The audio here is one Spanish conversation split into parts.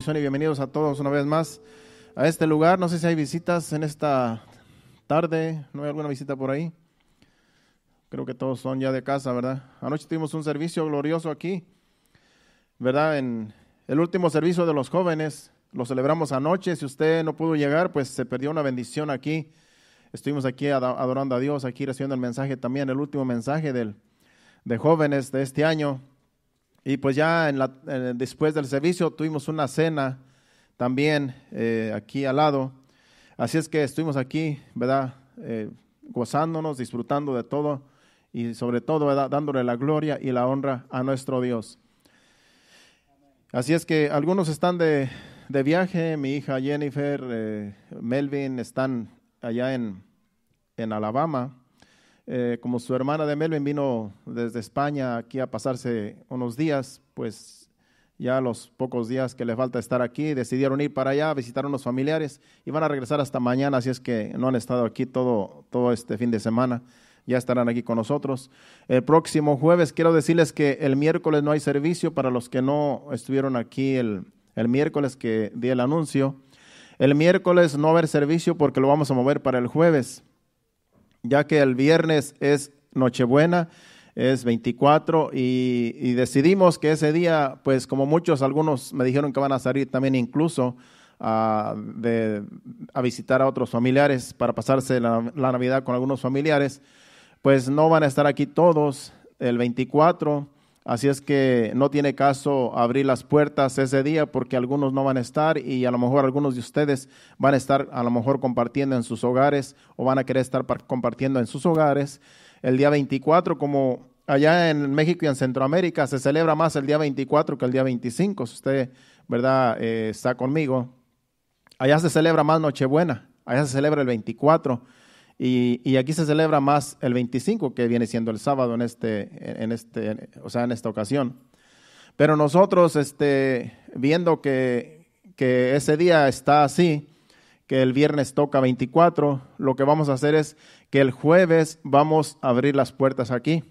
Y bienvenidos a todos una vez más a este lugar. No sé si hay visitas en esta tarde. ¿No hay alguna visita por ahí? Creo que todos son ya de casa, ¿verdad? Anoche tuvimos un servicio glorioso aquí, ¿verdad? En el último servicio de los jóvenes. Lo celebramos anoche. Si usted no pudo llegar, pues se perdió una bendición aquí. Estuvimos aquí adorando a Dios, aquí recibiendo el mensaje también, el último mensaje de jóvenes de este año. Y pues ya después del servicio tuvimos una cena también aquí al lado. Así es que estuvimos aquí, ¿verdad? Gozándonos, disfrutando de todo y sobre todo, ¿verdad? Dándole la gloria y la honra a nuestro Dios. Así es que algunos están de viaje. Mi hija Jennifer, Melvin están allá en Alabama. Como su hermana de Melvin vino desde España aquí a pasarse unos días, pues ya los pocos días que le falta estar aquí, decidieron ir para allá a visitar a unos familiares y van a regresar hasta mañana, así es que no han estado aquí todo este fin de semana, ya estarán aquí con nosotros. El próximo jueves quiero decirles que el miércoles no hay servicio para los que no estuvieron aquí el miércoles que di el anuncio. El miércoles no va a haber servicio porque lo vamos a mover para el jueves, ya que el viernes es Nochebuena, es 24 y decidimos que ese día, pues como algunos me dijeron que van a salir también incluso a visitar a otros familiares para pasarse la Navidad con algunos familiares, pues no van a estar aquí todos el 24, así es que no tiene caso abrir las puertas ese día porque algunos no van a estar y a lo mejor algunos de ustedes van a estar a lo mejor compartiendo en sus hogares o van a querer estar compartiendo en sus hogares. El día 24, como allá en México y en Centroamérica se celebra más el día 24 que el día 25, si usted, ¿verdad? Está conmigo. Allá se celebra más Nochebuena, allá se celebra el 24. Y aquí se celebra más el 25, que viene siendo el sábado en esta ocasión. Pero nosotros, viendo que ese día está así, que el viernes toca 24, lo que vamos a hacer es que el jueves vamos a abrir las puertas aquí.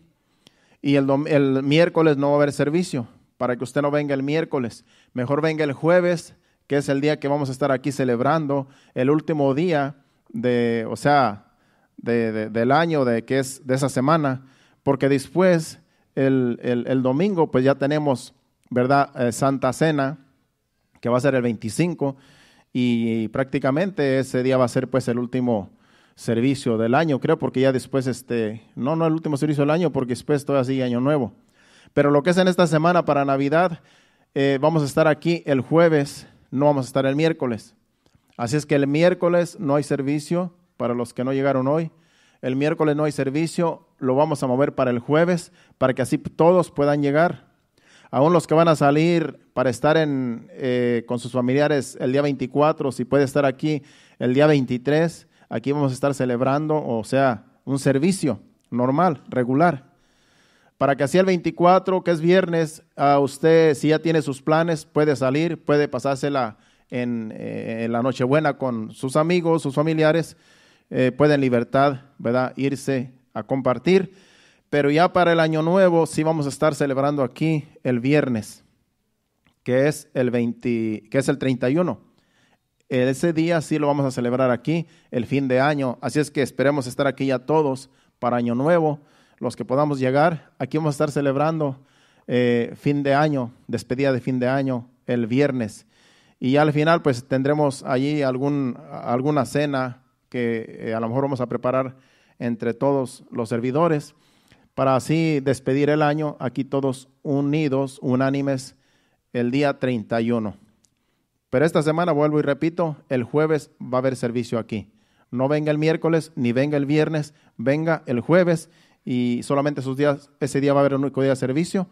Y el miércoles no va a haber servicio, para que usted no venga el miércoles. Mejor venga el jueves, que es el día que vamos a estar aquí celebrando, el último día del año, que es de esa semana, porque después el domingo pues ya tenemos, ¿verdad? Santa Cena, que va a ser el 25 y prácticamente ese día va a ser pues el último servicio del año, creo, porque ya después no el último servicio del año, porque después todavía sigue Año Nuevo, pero lo que es en esta semana para Navidad, vamos a estar aquí el jueves, no vamos a estar el miércoles, así es que el miércoles no hay servicio. Para los que no llegaron hoy, el miércoles no hay servicio, lo vamos a mover para el jueves, para que así todos puedan llegar. Aún los que van a salir para estar con sus familiares el día 24, si puede estar aquí el día 23, aquí vamos a estar celebrando, o sea, un servicio normal, regular. Para que así el 24, que es viernes, a usted, si ya tiene sus planes, puede salir, puede pasársela en la Nochebuena con sus amigos, sus familiares, puede en libertad, ¿verdad?, irse a compartir, pero ya para el Año Nuevo sí vamos a estar celebrando aquí el viernes, que es el 31. Ese día sí lo vamos a celebrar aquí, el fin de año, así es que esperemos estar aquí ya todos para Año Nuevo, los que podamos llegar, aquí vamos a estar celebrando fin de año, despedida de fin de año, el viernes, y ya al final pues tendremos allí alguna cena que a lo mejor vamos a preparar entre todos los servidores para así despedir el año aquí todos unidos, unánimes, el día 31. Pero esta semana, vuelvo y repito, el jueves va a haber servicio aquí. No venga el miércoles ni venga el viernes, venga el jueves y solamente ese día va a haber un único día de servicio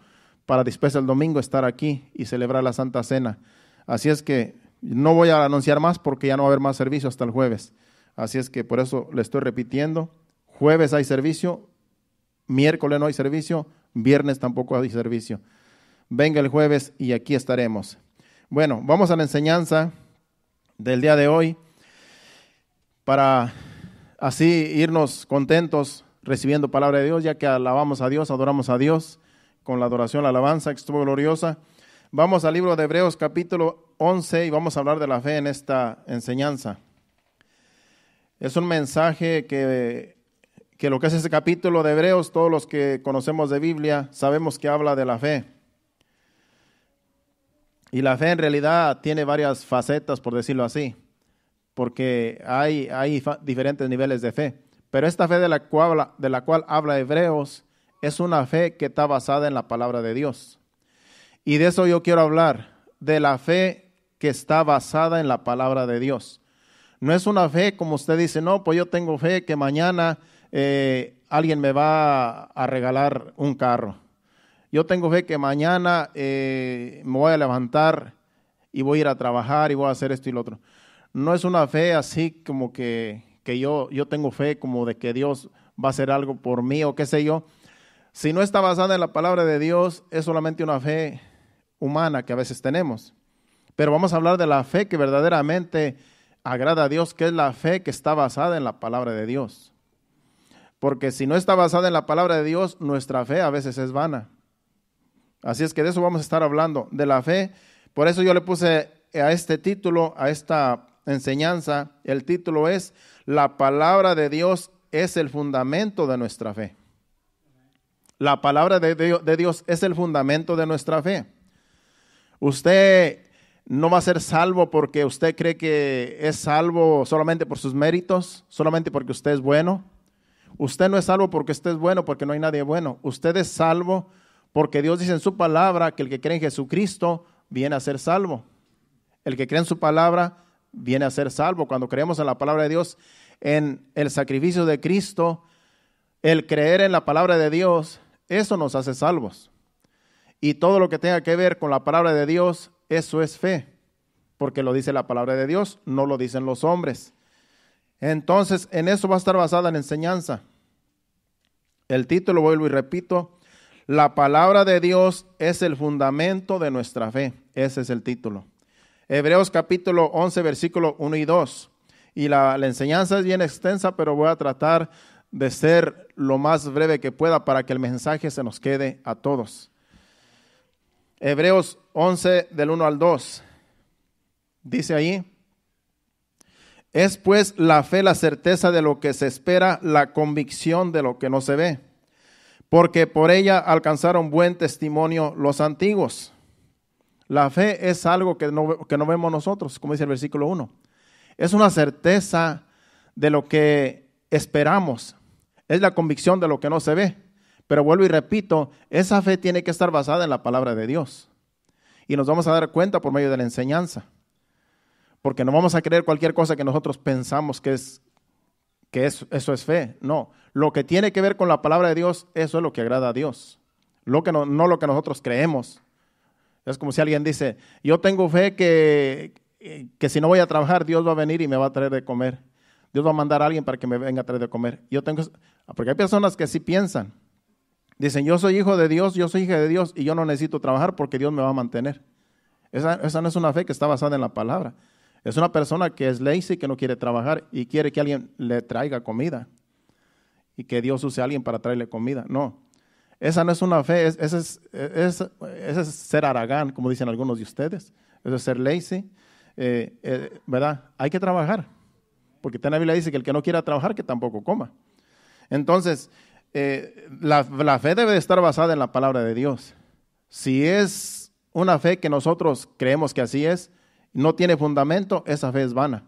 para después el domingo estar aquí y celebrar la Santa Cena. Así es que no voy a anunciar más porque ya no va a haber más servicio hasta el jueves. Así es que por eso le estoy repitiendo, jueves hay servicio, miércoles no hay servicio, viernes tampoco hay servicio. Venga el jueves y aquí estaremos. Bueno, vamos a la enseñanza del día de hoy para así irnos contentos recibiendo palabra de Dios, ya que alabamos a Dios, adoramos a Dios con la adoración, la alabanza que estuvo gloriosa. Vamos al libro de Hebreos capítulo 11 y vamos a hablar de la fe en esta enseñanza. Es un mensaje que lo que es ese capítulo de Hebreos, todos los que conocemos de Biblia, sabemos que habla de la fe. Y la fe en realidad tiene varias facetas, por decirlo así, porque hay diferentes niveles de fe. Pero esta fe de la cual habla Hebreos es una fe que está basada en la palabra de Dios. Y de eso yo quiero hablar, de la fe que está basada en la palabra de Dios. No es una fe como usted dice, no, pues yo tengo fe que mañana alguien me va a regalar un carro. Yo tengo fe que mañana me voy a levantar y voy a ir a trabajar y voy a hacer esto y lo otro. No es una fe así como que yo tengo fe como de que Dios va a hacer algo por mí o qué sé yo. Si no está basada en la palabra de Dios, es solamente una fe humana que a veces tenemos. Pero vamos a hablar de la fe que verdaderamente agrada a Dios, que es la fe que está basada en la palabra de Dios. Porque si no está basada en la palabra de Dios, nuestra fe a veces es vana. Así es que de eso vamos a estar hablando, de la fe. Por eso yo le puse a este título, a esta enseñanza, el título es: La palabra de Dios es el fundamento de nuestra fe. La palabra de Dios es el fundamento de nuestra fe. Usted no va a ser salvo porque usted cree que es salvo solamente por sus méritos, solamente porque usted es bueno. Usted no es salvo porque usted es bueno, porque no hay nadie bueno. Usted es salvo porque Dios dice en su palabra que el que cree en Jesucristo viene a ser salvo. El que cree en su palabra viene a ser salvo. Cuando creemos en la palabra de Dios, en el sacrificio de Cristo, el creer en la palabra de Dios, eso nos hace salvos. Y todo lo que tenga que ver con la palabra de Dios, eso es fe, porque lo dice la palabra de Dios, no lo dicen los hombres. Entonces, en eso va a estar basada la enseñanza. El título, vuelvo y repito, la palabra de Dios es el fundamento de nuestra fe. Ese es el título. Hebreos capítulo 11, versículo 1 y 2. Y la enseñanza es bien extensa, pero voy a tratar de ser lo más breve que pueda para que el mensaje se nos quede a todos. Hebreos 11, del 1 al 2. Dice ahí: es pues la fe la certeza de lo que se espera, la convicción de lo que no se ve. Porque por ella alcanzaron buen testimonio los antiguos. La fe es algo que no vemos nosotros, como dice el versículo 1. Es una certeza de lo que esperamos. Es la convicción de lo que no se ve. Pero vuelvo y repito, esa fe tiene que estar basada en la palabra de Dios. Y nos vamos a dar cuenta por medio de la enseñanza. Porque no vamos a creer cualquier cosa que nosotros pensamos que eso es fe. No, lo que tiene que ver con la palabra de Dios, eso es lo que agrada a Dios. No lo que nosotros creemos. Es como si alguien dice, yo tengo fe que si no voy a trabajar, Dios va a venir y me va a traer de comer. Dios va a mandar a alguien para que me venga a traer de comer. Porque hay personas que sí piensan. Dicen, yo soy hijo de Dios, yo soy hija de Dios y yo no necesito trabajar porque Dios me va a mantener. Esa no es una fe que está basada en la palabra. Es una persona que es lazy, que no quiere trabajar y quiere que alguien le traiga comida. Y que Dios use a alguien para traerle comida. No, esa no es una fe, ese es ser aragán, como dicen algunos de ustedes. Eso es ser lazy, ¿verdad? Hay que trabajar. Porque en la Biblia dice que el que no quiera trabajar, que tampoco coma. Entonces, la fe debe de estar basada en la palabra de Dios. Si es una fe que nosotros creemos que así es, no tiene fundamento, esa fe es vana.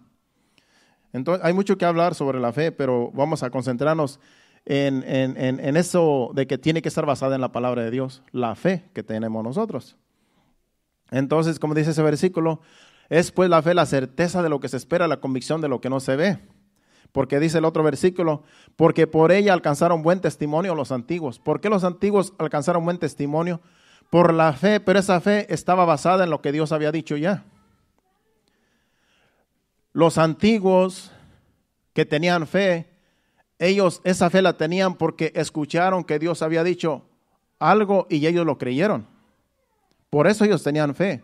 Entonces, hay mucho que hablar sobre la fe, pero vamos a concentrarnos en eso de que tiene que estar basada en la palabra de Dios, la fe que tenemos nosotros. Entonces, como dice ese versículo, es pues la fe la certeza de lo que se espera, la convicción de lo que no se ve. Porque dice el otro versículo, porque por ella alcanzaron buen testimonio los antiguos. ¿Por qué los antiguos alcanzaron buen testimonio? Por la fe, pero esa fe estaba basada en lo que Dios había dicho ya. Los antiguos que tenían fe, ellos esa fe la tenían porque escucharon que Dios había dicho algo y ellos lo creyeron. Por eso ellos tenían fe.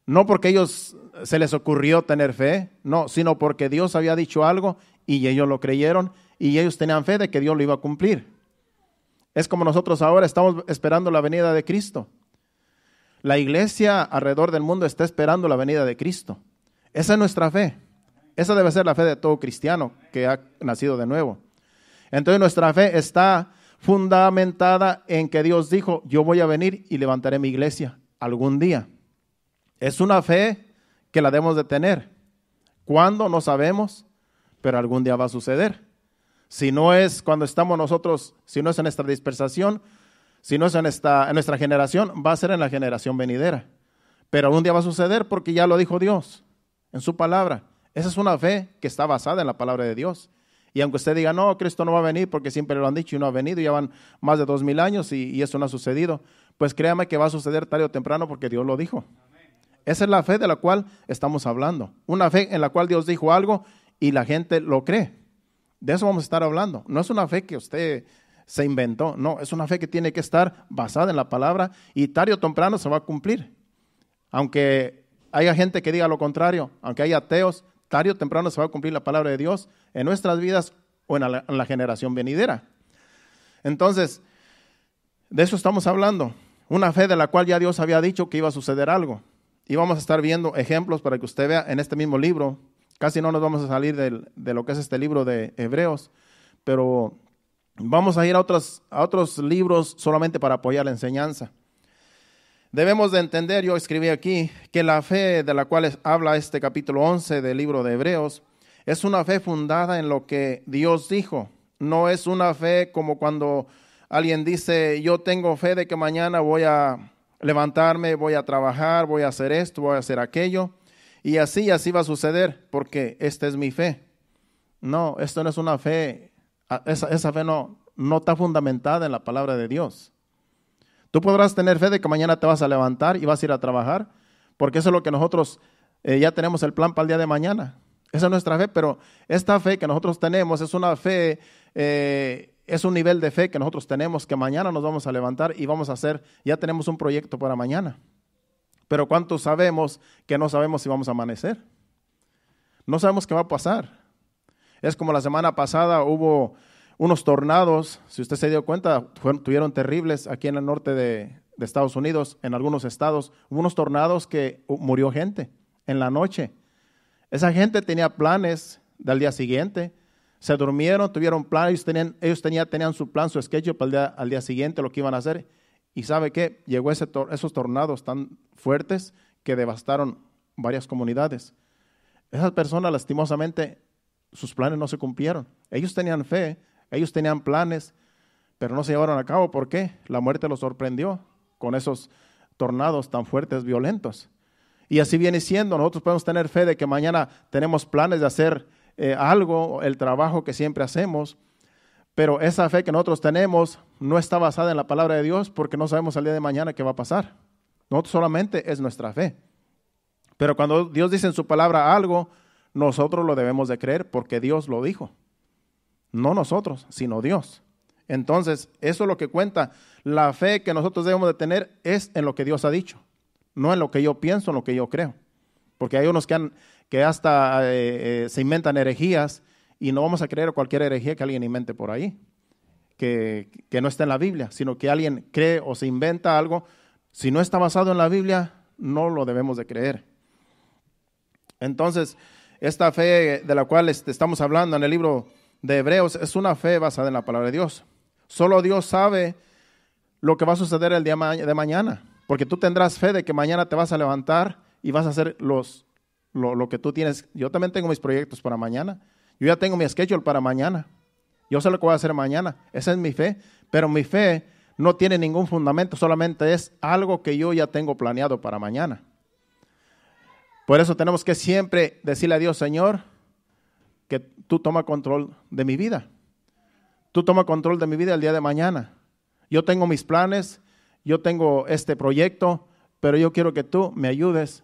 No porque ellos se les ocurrió tener fe, no, sino porque Dios había dicho algo y ellos lo creyeron y ellos tenían fe de que Dios lo iba a cumplir. Es como nosotros ahora estamos esperando la venida de Cristo. La iglesia alrededor del mundo está esperando la venida de Cristo. Esa es nuestra fe. Esa debe ser la fe de todo cristiano que ha nacido de nuevo. Entonces nuestra fe está fundamentada en que Dios dijo, yo voy a venir y levantaré mi iglesia algún día. Es una fe que la debemos de tener. ¿Cuándo? No sabemos, pero algún día va a suceder. Si no es cuando estamos nosotros, si no es en nuestra dispersación, si no es en nuestra generación, va a ser en la generación venidera. Pero algún día va a suceder porque ya lo dijo Dios en su palabra. Esa es una fe que está basada en la palabra de Dios. Y aunque usted diga, no, Cristo no va a venir porque siempre lo han dicho y no ha venido, ya van más de 2000 años y eso no ha sucedido, pues créame que va a suceder tarde o temprano porque Dios lo dijo. Esa es la fe de la cual estamos hablando. Una fe en la cual Dios dijo algo y la gente lo cree. De eso vamos a estar hablando. No es una fe que usted se inventó, no, es una fe que tiene que estar basada en la palabra y tarde o temprano se va a cumplir. Aunque haya gente que diga lo contrario, aunque haya ateos, tarde o temprano se va a cumplir la palabra de Dios en nuestras vidas o en la generación venidera. Entonces, de eso estamos hablando. Una fe de la cual ya Dios había dicho que iba a suceder algo. Y vamos a estar viendo ejemplos para que usted vea en este mismo libro. Casi no nos vamos a salir de lo que es este libro de Hebreos, pero vamos a ir a otros libros solamente para apoyar la enseñanza. Debemos de entender, yo escribí aquí, que la fe de la cual habla este capítulo 11 del libro de Hebreos es una fe fundada en lo que Dios dijo. No es una fe como cuando alguien dice, yo tengo fe de que mañana voy a levantarme, voy a trabajar, voy a hacer esto, voy a hacer aquello, y así va a suceder, porque esta es mi fe. No, esto no es una fe, esa fe no está fundamentada en la palabra de Dios. Tú podrás tener fe de que mañana te vas a levantar y vas a ir a trabajar, porque eso es lo que nosotros ya tenemos el plan para el día de mañana. Esa es nuestra fe, pero esta fe que nosotros tenemos es una fe, es un nivel de fe que nosotros tenemos, que mañana nos vamos a levantar y vamos a hacer, ya tenemos un proyecto para mañana. Pero ¿cuántos sabemos que no sabemos si vamos a amanecer? No sabemos qué va a pasar. Es como la semana pasada hubo unos tornados, si usted se dio cuenta, tuvieron terribles aquí en el norte de Estados Unidos, en algunos estados, hubo unos tornados que murió gente en la noche. Esa gente tenía planes del día siguiente, se durmieron, tuvieron planes, ellos tenían su plan, su schedule al día siguiente, lo que iban a hacer. Y ¿sabe qué? Llegó esos tornados tan fuertes que devastaron varias comunidades. Esas personas, lastimosamente, sus planes no se cumplieron. Ellos tenían fe, ellos tenían planes, pero no se llevaron a cabo. ¿Por qué? La muerte los sorprendió con esos tornados tan fuertes, violentos. Y así viene siendo. Nosotros podemos tener fe de que mañana tenemos planes de hacer algo, el trabajo que siempre hacemos, pero esa fe que nosotros tenemos no está basada en la palabra de Dios porque no sabemos el día de mañana qué va a pasar. Nosotros solamente es nuestra fe. Pero cuando Dios dice en su palabra algo, nosotros lo debemos de creer porque Dios lo dijo. No nosotros, sino Dios. Entonces, eso es lo que cuenta. La fe que nosotros debemos de tener es en lo que Dios ha dicho, no en lo que yo pienso, en lo que yo creo. Porque hay unos que hasta se inventan herejías y no vamos a creer cualquier herejía que alguien invente por ahí, que no está en la Biblia, sino que alguien cree o se inventa algo. Si no está basado en la Biblia, no lo debemos de creer. Entonces, esta fe de la cual estamos hablando en el libro de Hebreos es una fe basada en la palabra de Dios. Solo Dios sabe lo que va a suceder el día de mañana, porque tú tendrás fe de que mañana te vas a levantar y vas a hacer lo que tú tienes. Yo también tengo mis proyectos para mañana. Yo ya tengo mi schedule para mañana. Yo sé lo que voy a hacer mañana. Esa es mi fe. Pero mi fe no tiene ningún fundamento. Solamente es algo que yo ya tengo planeado para mañana. Por eso tenemos que siempre decirle a Dios, Señor, que tú toma control de mi vida. Tú toma control de mi vida el día de mañana. Yo tengo mis planes. Yo tengo este proyecto. Pero yo quiero que tú me ayudes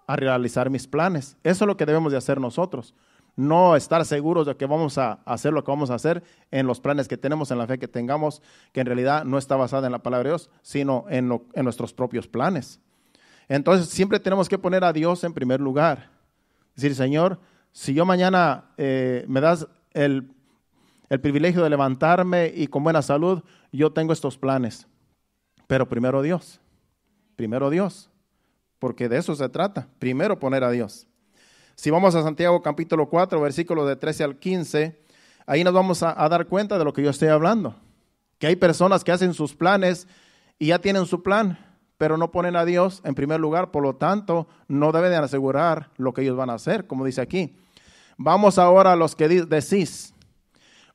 a realizar mis planes. Eso es lo que debemos de hacer nosotros. No estar seguros de que vamos a hacer lo que vamos a hacer en los planes que tenemos, en la fe que tengamos, que en realidad no está basada en la palabra de Dios, sino en nuestros propios planes. Entonces siempre tenemos que poner a Dios en primer lugar. Decir, Señor, si yo mañana me das el privilegio de levantarme y con buena salud, yo tengo estos planes. Pero primero Dios. Primero Dios, porque de eso se trata. Primero poner a Dios. Si vamos a Santiago capítulo 4, versículos de 13 al 15, ahí nos vamos a dar cuenta de lo que yo estoy hablando. Que hay personas que hacen sus planes y ya tienen su plan, pero no ponen a Dios en primer lugar, por lo tanto, no deben de asegurar lo que ellos van a hacer, como dice aquí. Vamos ahora a los que decís,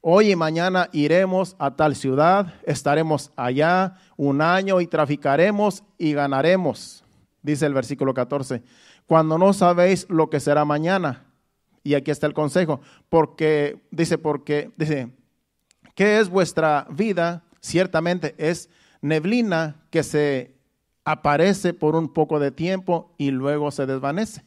hoy y mañana iremos a tal ciudad, estaremos allá un año y traficaremos y ganaremos, dice el versículo 14, cuando no sabéis lo que será mañana. Y aquí está el consejo, porque dice, ¿qué es vuestra vida? Ciertamente es neblina que se aparece por un poco de tiempo y luego se desvanece.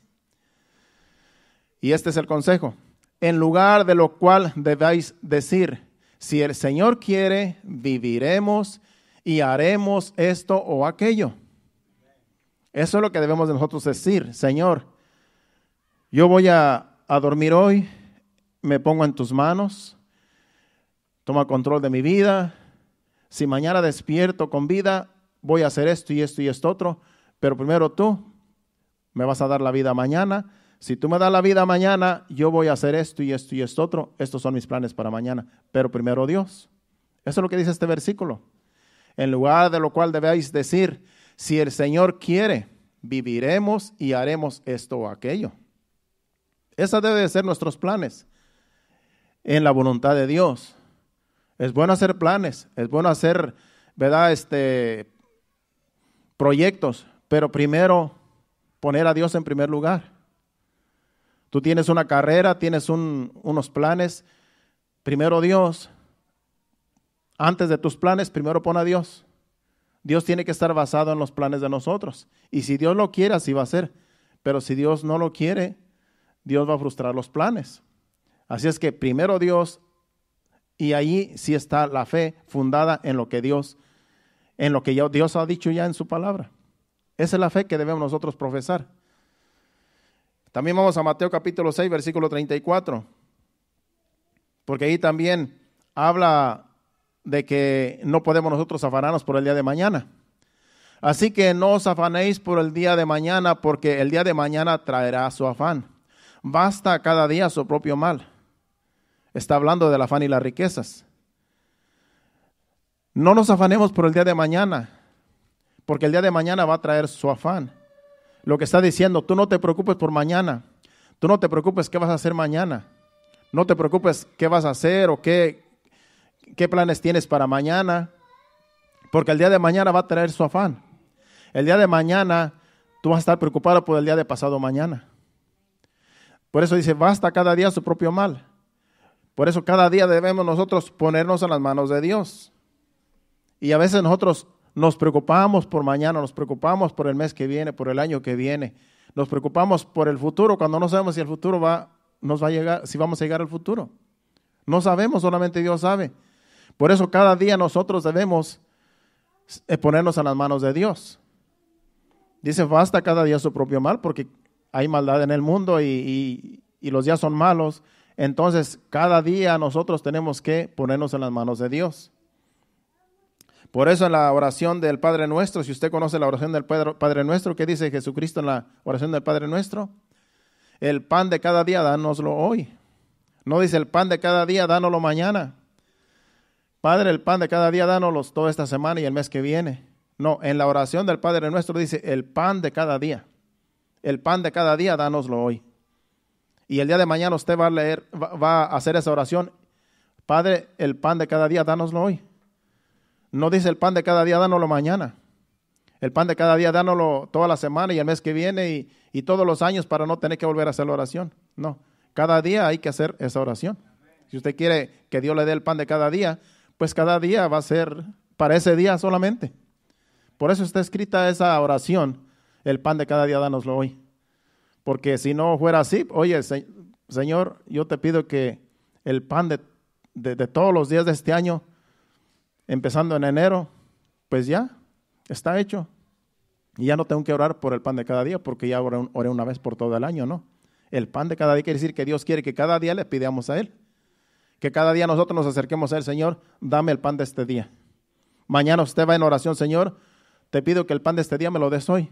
Y este es el consejo. En lugar de lo cual debéis decir, si el Señor quiere, viviremos y haremos esto o aquello. Eso es lo que debemos de nosotros decir. Señor, yo voy a dormir hoy, me pongo en tus manos, toma control de mi vida. Si mañana despierto con vida, voy a hacer esto y esto y esto otro, pero primero tú me vas a dar la vida mañana. Si tú me das la vida mañana, yo voy a hacer esto y esto y esto otro. Estos son mis planes para mañana, pero primero Dios. Eso es lo que dice este versículo. En lugar de lo cual debéis decir, si el Señor quiere, viviremos y haremos esto o aquello. Esos deben de ser nuestros planes en la voluntad de Dios. Es bueno hacer planes, es bueno hacer, ¿verdad? Proyectos, pero primero poner a Dios en primer lugar. Tú tienes una carrera, tienes unos planes, primero Dios. Antes de tus planes, primero pon a Dios. Dios tiene que estar basado en los planes de nosotros. Y si Dios lo quiere, así va a ser. Pero si Dios no lo quiere, Dios va a frustrar los planes. Así es que primero Dios, y ahí sí está la fe fundada en lo que Dios ha dicho ya en su palabra. Esa es la fe que debemos nosotros profesar. También vamos a Mateo capítulo 6, versículo 34. Porque ahí también habla de que no podemos nosotros afanarnos por el día de mañana. Así que no os afanéis por el día de mañana, porque el día de mañana traerá su afán. Basta cada día su propio mal. Está hablando del afán y las riquezas. No nos afanemos por el día de mañana, porque el día de mañana va a traer su afán. Lo que está diciendo, tú no te preocupes por mañana. Tú no te preocupes qué vas a hacer mañana. No te preocupes qué vas a hacer o qué planes tienes para mañana, porque el día de mañana va a traer su afán. El día de mañana tú vas a estar preocupado por el día de pasado mañana. Por eso dice, basta cada día su propio mal. Por eso cada día debemos nosotros ponernos en las manos de Dios. Y a veces nosotros nos preocupamos por mañana, nos preocupamos por el mes que viene, por el año que viene. Nos preocupamos por el futuro cuando no sabemos si el futuro nos va a llegar, si vamos a llegar al futuro. No sabemos, solamente Dios sabe. Por eso cada día nosotros debemos ponernos en las manos de Dios. Dice, basta cada día su propio mal, porque hay maldad en el mundo y los días son malos. Entonces, cada día nosotros tenemos que ponernos en las manos de Dios. Por eso en la oración del Padre Nuestro, si usted conoce la oración del Padre Nuestro, ¿qué dice Jesucristo en la oración del Padre Nuestro? El pan de cada día, dánoslo hoy. No dice el pan de cada día, dánoslo mañana. Padre, el pan de cada día, dánoslo toda esta semana y el mes que viene. No, en la oración del Padre Nuestro dice el pan de cada día. El pan de cada día, dánoslo hoy. Y el día de mañana usted va a hacer esa oración. Padre, el pan de cada día, dánoslo hoy. No dice el pan de cada día, dánoslo mañana. El pan de cada día, dánoslo toda la semana y el mes que viene y todos los años para no tener que volver a hacer la oración. No, cada día hay que hacer esa oración. Si usted quiere que Dios le dé el pan de cada día, pues cada día va a ser para ese día solamente. Por eso está escrita esa oración, el pan de cada día, dánoslo hoy. Porque si no fuera así, oye, Señor, yo te pido que el pan de todos los días de este año, empezando en enero, pues ya está hecho. Y ya no tengo que orar por el pan de cada día, porque ya oré una vez por todo el año, ¿no? El pan de cada día quiere decir que Dios quiere que cada día le pidamos a Él. Que cada día nosotros nos acerquemos a Él, Señor, dame el pan de este día. Mañana usted va en oración, Señor, te pido que el pan de este día me lo des hoy.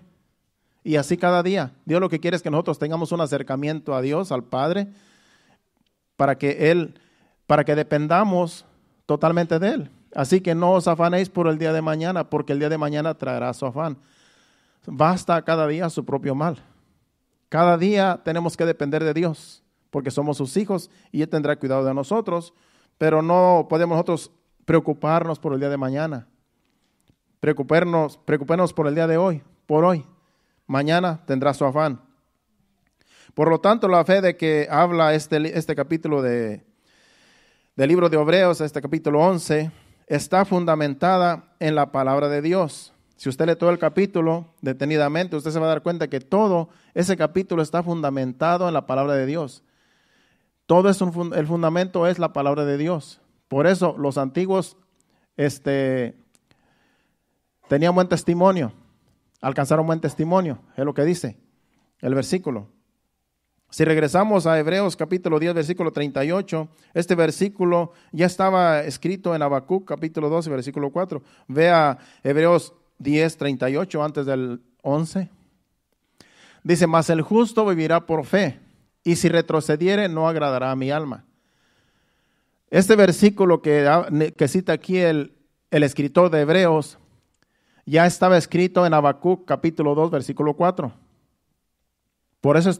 Y así cada día. Dios lo que quiere es que nosotros tengamos un acercamiento a Dios, al Padre, para que dependamos totalmente de Él. Así que no os afanéis por el día de mañana, porque el día de mañana traerá su afán. Basta cada día su propio mal. Cada día tenemos que depender de Dios, porque somos sus hijos y Él tendrá cuidado de nosotros, pero no podemos nosotros preocuparnos por el día de mañana. Preocuparnos por el día de hoy, por hoy. Mañana tendrá su afán. Por lo tanto, la fe de que habla este capítulo del libro de Hebreos, este capítulo 11, está fundamentada en la palabra de Dios. Si usted lee todo el capítulo detenidamente, usted se va a dar cuenta que todo ese capítulo está fundamentado en la palabra de Dios. El fundamento es la palabra de Dios. Por eso los antiguos tenían buen testimonio, alcanzaron buen testimonio, es lo que dice el versículo. Si regresamos a Hebreos capítulo 10, versículo 38, este versículo ya estaba escrito en Habacuc capítulo 12, versículo 4. Vea Hebreos 10, 38 antes del 11. Dice, mas el justo vivirá por fe, y si retrocediere no agradará a mi alma. Este versículo que cita aquí el escritor de Hebreos ya estaba escrito en Habacuc capítulo 2, versículo 4. Por eso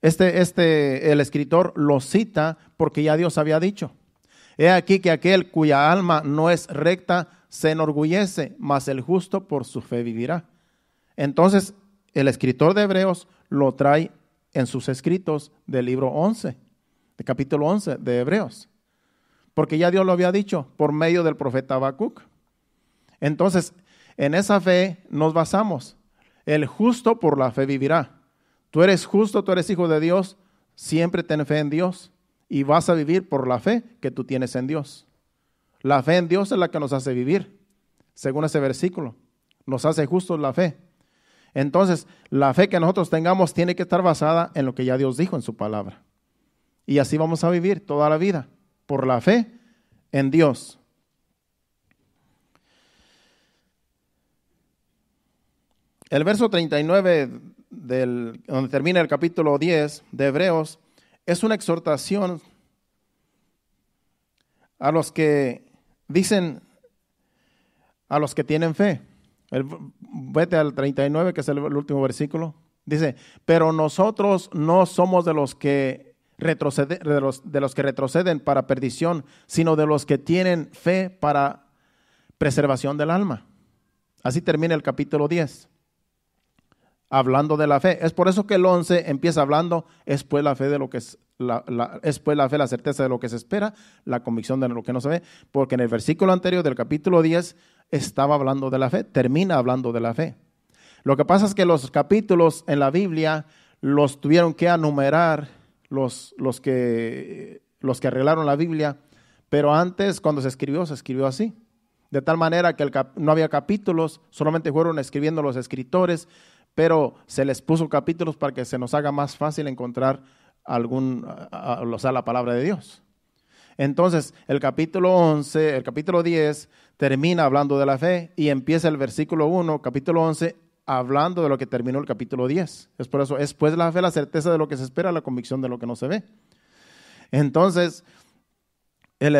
el escritor lo cita porque ya Dios había dicho. He aquí que aquel cuya alma no es recta se enorgullece, mas el justo por su fe vivirá. Entonces, el escritor de Hebreos lo trae en sus escritos del libro 11, del capítulo 11 de Hebreos. Porque ya Dios lo había dicho por medio del profeta Habacuc. Entonces, en esa fe nos basamos. El justo por la fe vivirá. Tú eres justo, tú eres hijo de Dios, siempre ten fe en Dios y vas a vivir por la fe que tú tienes en Dios. La fe en Dios es la que nos hace vivir, según ese versículo. Nos hace justos la fe. Entonces, la fe que nosotros tengamos tiene que estar basada en lo que ya Dios dijo en su palabra. Y así vamos a vivir toda la vida, por la fe en Dios. El verso 39 donde termina el capítulo 10 de Hebreos es una exhortación a los que dicen, a los que tienen fe. Vete al 39, que es el último versículo. Dice, pero nosotros no somos de los que retroceden para perdición, sino de los que tienen fe para preservación del alma. Así termina el capítulo 10. Hablando de la fe. Es por eso que el 11 empieza hablando, es pues la fe de lo que es la certeza de lo que se espera, la convicción de lo que no se ve, porque en el versículo anterior del capítulo 10 estaba hablando de la fe, termina hablando de la fe. Lo que pasa es que los capítulos en la Biblia los tuvieron que enumerar los que arreglaron la Biblia, pero antes cuando se escribió así. De tal manera que no había capítulos, solamente fueron escribiendo los escritores, pero se les puso capítulos para que se nos haga más fácil encontrar la palabra de Dios. Entonces, el capítulo 10 termina hablando de la fe y empieza el versículo 1, capítulo 11, hablando de lo que terminó el capítulo 10. Es por eso, es pues la fe, la certeza de lo que se espera, la convicción de lo que no se ve. Entonces, el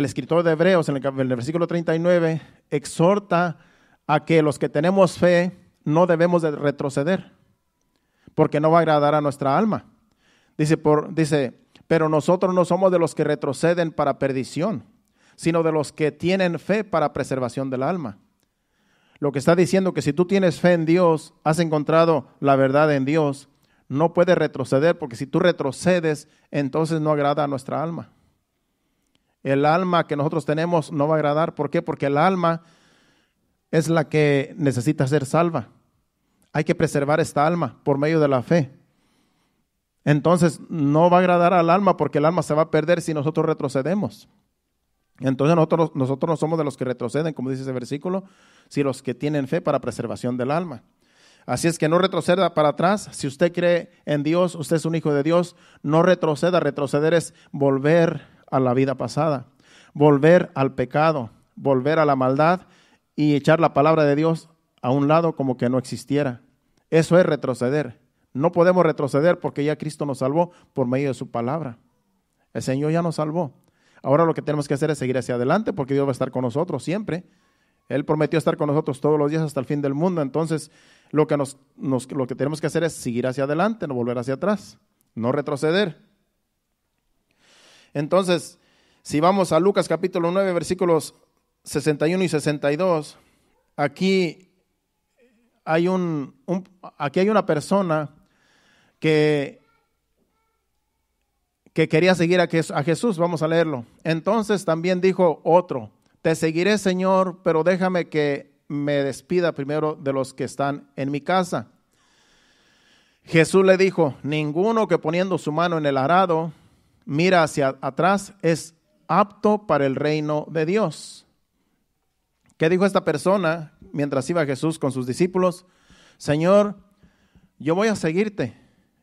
escritor de Hebreos, en el versículo 39, exhorta a que los que tenemos fe no debemos de retroceder, porque no va a agradar a nuestra alma. Dice, pero nosotros no somos de los que retroceden para perdición, sino de los que tienen fe para preservación del alma. Lo que está diciendo que si tú tienes fe en Dios, has encontrado la verdad en Dios, no puedes retroceder, porque si tú retrocedes, entonces no agrada a nuestra alma. El alma que nosotros tenemos no va a agradar. ¿Por qué? Porque el alma es la que necesita ser salva. Hay que preservar esta alma por medio de la fe. Entonces no va a agradar al alma, porque el alma se va a perder si nosotros retrocedemos. Entonces nosotros no somos de los que retroceden, como dice ese versículo, sino los que tienen fe para preservación del alma. Así es que no retroceda para atrás. Si usted cree en Dios, usted es un hijo de Dios, no retroceda. Retroceder es volver a la vida pasada, volver al pecado, volver a la maldad y echar la palabra de Dios a un lado como que no existiera. Eso es retroceder. No podemos retroceder porque ya Cristo nos salvó por medio de su palabra. El Señor ya nos salvó. Ahora lo que tenemos que hacer es seguir hacia adelante porque Dios va a estar con nosotros siempre. Él prometió estar con nosotros todos los días hasta el fin del mundo. Entonces, lo que tenemos que hacer es seguir hacia adelante, no volver hacia atrás, no retroceder. Entonces, si vamos a Lucas capítulo 9, versículos 61 y 62, aquí hay una persona que quería seguir a Jesús. Vamos a leerlo. Entonces también dijo otro: te seguiré, Señor, pero déjame que me despida primero de los que están en mi casa. Jesús le dijo: ninguno que poniendo su mano en el arado mira hacia atrás es apto para el reino de Dios. ¿Qué dijo esta persona mientras iba Jesús con sus discípulos? Señor, yo voy a seguirte,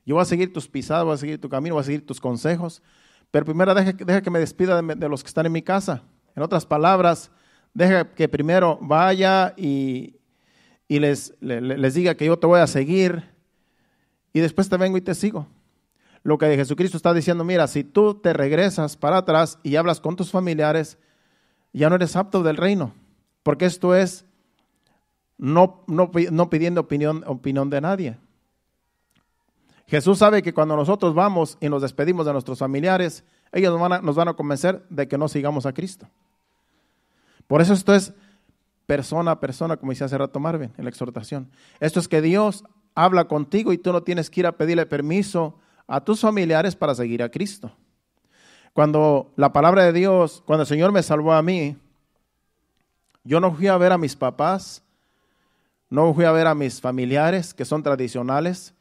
yo voy a seguir tus pisadas, voy a seguir tu camino, voy a seguir tus consejos, pero primero deja que me despida de los que están en mi casa. En otras palabras, deja que primero vaya y les diga que yo te voy a seguir y después te vengo y te sigo. Lo que Jesucristo está diciendo: mira, si tú te regresas para atrás y hablas con tus familiares, ya no eres apto del reino, porque esto es no pidiendo opinión de nadie. Jesús sabe que cuando nosotros vamos y nos despedimos de nuestros familiares, ellos nos van a convencer de que no sigamos a Cristo. Por eso esto es persona a persona, como dice hace rato Marvin en la exhortación. Esto es que Dios habla contigo y tú no tienes que ir a pedirle permiso a tus familiares para seguir a Cristo. Cuando la palabra de Dios, cuando el Señor me salvó a mí, yo no fui a ver a mis papás, no fui a ver a mis familiares que son tradicionales,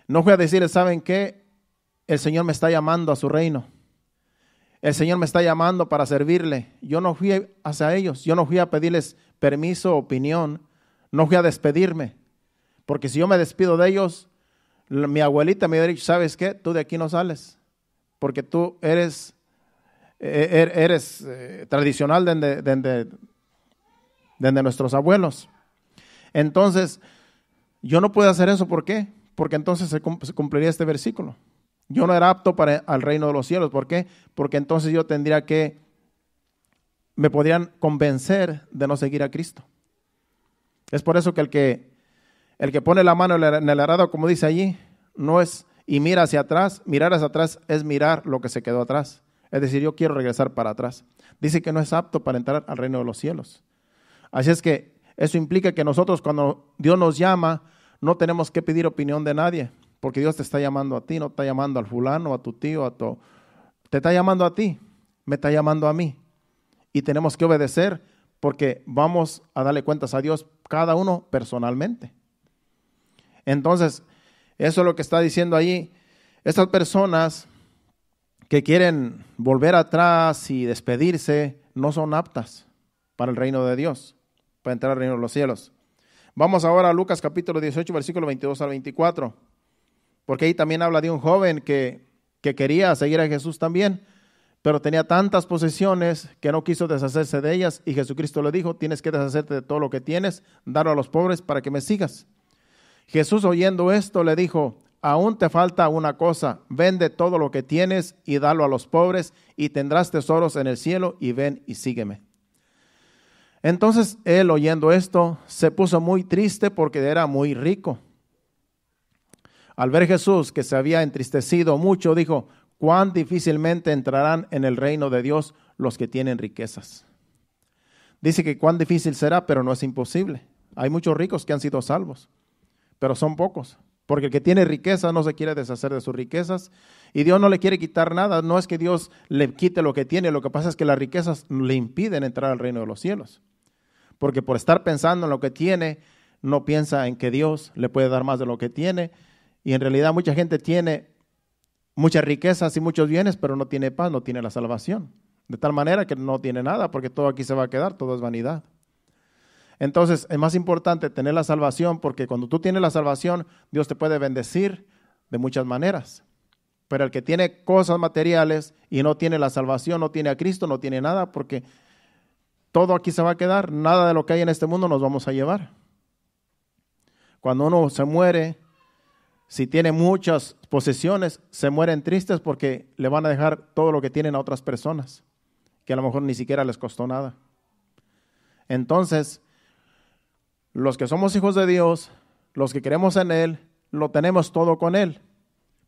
no fui a decirles: ¿saben qué? El Señor me está llamando a su reino. El Señor me está llamando para servirle. Yo no fui hacia ellos, yo no fui a pedirles permiso, opinión, no fui a despedirme. Porque si yo me despido de ellos, mi abuelita me hubiera dicho: ¿sabes qué? Tú de aquí no sales, porque tú eres tradicional de nuestros abuelos. Entonces, yo no puedo hacer eso. ¿Por qué? Porque entonces se cumpliría este versículo. Yo no era apto para el reino de los cielos. ¿Por qué? Porque entonces yo me podrían convencer de no seguir a Cristo. Es por eso que el que pone la mano en el arado, como dice allí, no es y mira hacia atrás. Mirar hacia atrás es mirar lo que se quedó atrás. Es decir, yo quiero regresar para atrás. Dice que no es apto para entrar al reino de los cielos. Así es que eso implica que nosotros, cuando Dios nos llama, no tenemos que pedir opinión de nadie, porque Dios te está llamando a ti, no está llamando al fulano, a tu tío, te está llamando a ti, me está llamando a mí. Y tenemos que obedecer porque vamos a darle cuentas a Dios cada uno personalmente. Entonces, eso es lo que está diciendo allí. Estas personas que quieren volver atrás y despedirse no son aptas para el reino de Dios, para entrar al reino de los cielos. Vamos ahora a Lucas capítulo 18, versículo 22 al 24, porque ahí también habla de un joven que quería seguir a Jesús también, pero tenía tantas posesiones que no quiso deshacerse de ellas, y Jesucristo le dijo: tienes que deshacerte de todo lo que tienes, darlo a los pobres para que me sigas. Jesús, oyendo esto, le dijo: aún te falta una cosa, vende todo lo que tienes y dalo a los pobres, y tendrás tesoros en el cielo, y ven y sígueme. Entonces él, oyendo esto, se puso muy triste porque era muy rico. Al ver Jesús que se había entristecido mucho, dijo: cuán difícilmente entrarán en el reino de Dios los que tienen riquezas. Dice que cuán difícil será, pero no es imposible. Hay muchos ricos que han sido salvos, pero son pocos, porque el que tiene riqueza no se quiere deshacer de sus riquezas, y Dios no le quiere quitar nada. No es que Dios le quite lo que tiene, lo que pasa es que las riquezas le impiden entrar al reino de los cielos, porque por estar pensando en lo que tiene, no piensa en que Dios le puede dar más de lo que tiene, y en realidad mucha gente tiene muchas riquezas y muchos bienes, pero no tiene paz, no tiene la salvación, de tal manera que no tiene nada, porque todo aquí se va a quedar, todo es vanidad. Entonces es más importante tener la salvación, porque cuando tú tienes la salvación, Dios te puede bendecir de muchas maneras. Pero el que tiene cosas materiales y no tiene la salvación, no tiene a Cristo, no tiene nada, porque todo aquí se va a quedar, nada de lo que hay en este mundo nos vamos a llevar. Cuando uno se muere, si tiene muchas posesiones, se mueren tristes porque le van a dejar todo lo que tienen a otras personas, que a lo mejor ni siquiera les costó nada. Entonces, los que somos hijos de Dios, los que creemos en Él, lo tenemos todo con Él,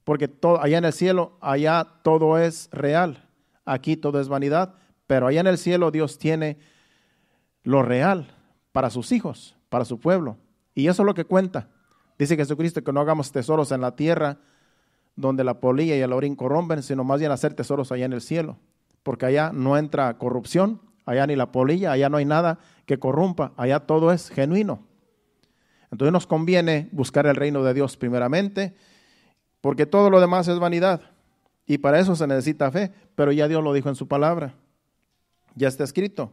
porque todo, allá en el cielo, allá todo es real, aquí todo es vanidad, pero allá en el cielo Dios tiene lo real para sus hijos, para su pueblo, y eso es lo que cuenta. Dice Jesucristo que no hagamos tesoros en la tierra donde la polilla y el orín corrompen, sino más bien hacer tesoros allá en el cielo, porque allá no entra corrupción, allá ni la polilla, allá no hay nada que corrompa, allá todo es genuino. Entonces nos conviene buscar el reino de Dios primeramente, porque todo lo demás es vanidad, y para eso se necesita fe, pero ya Dios lo dijo en su palabra, ya está escrito.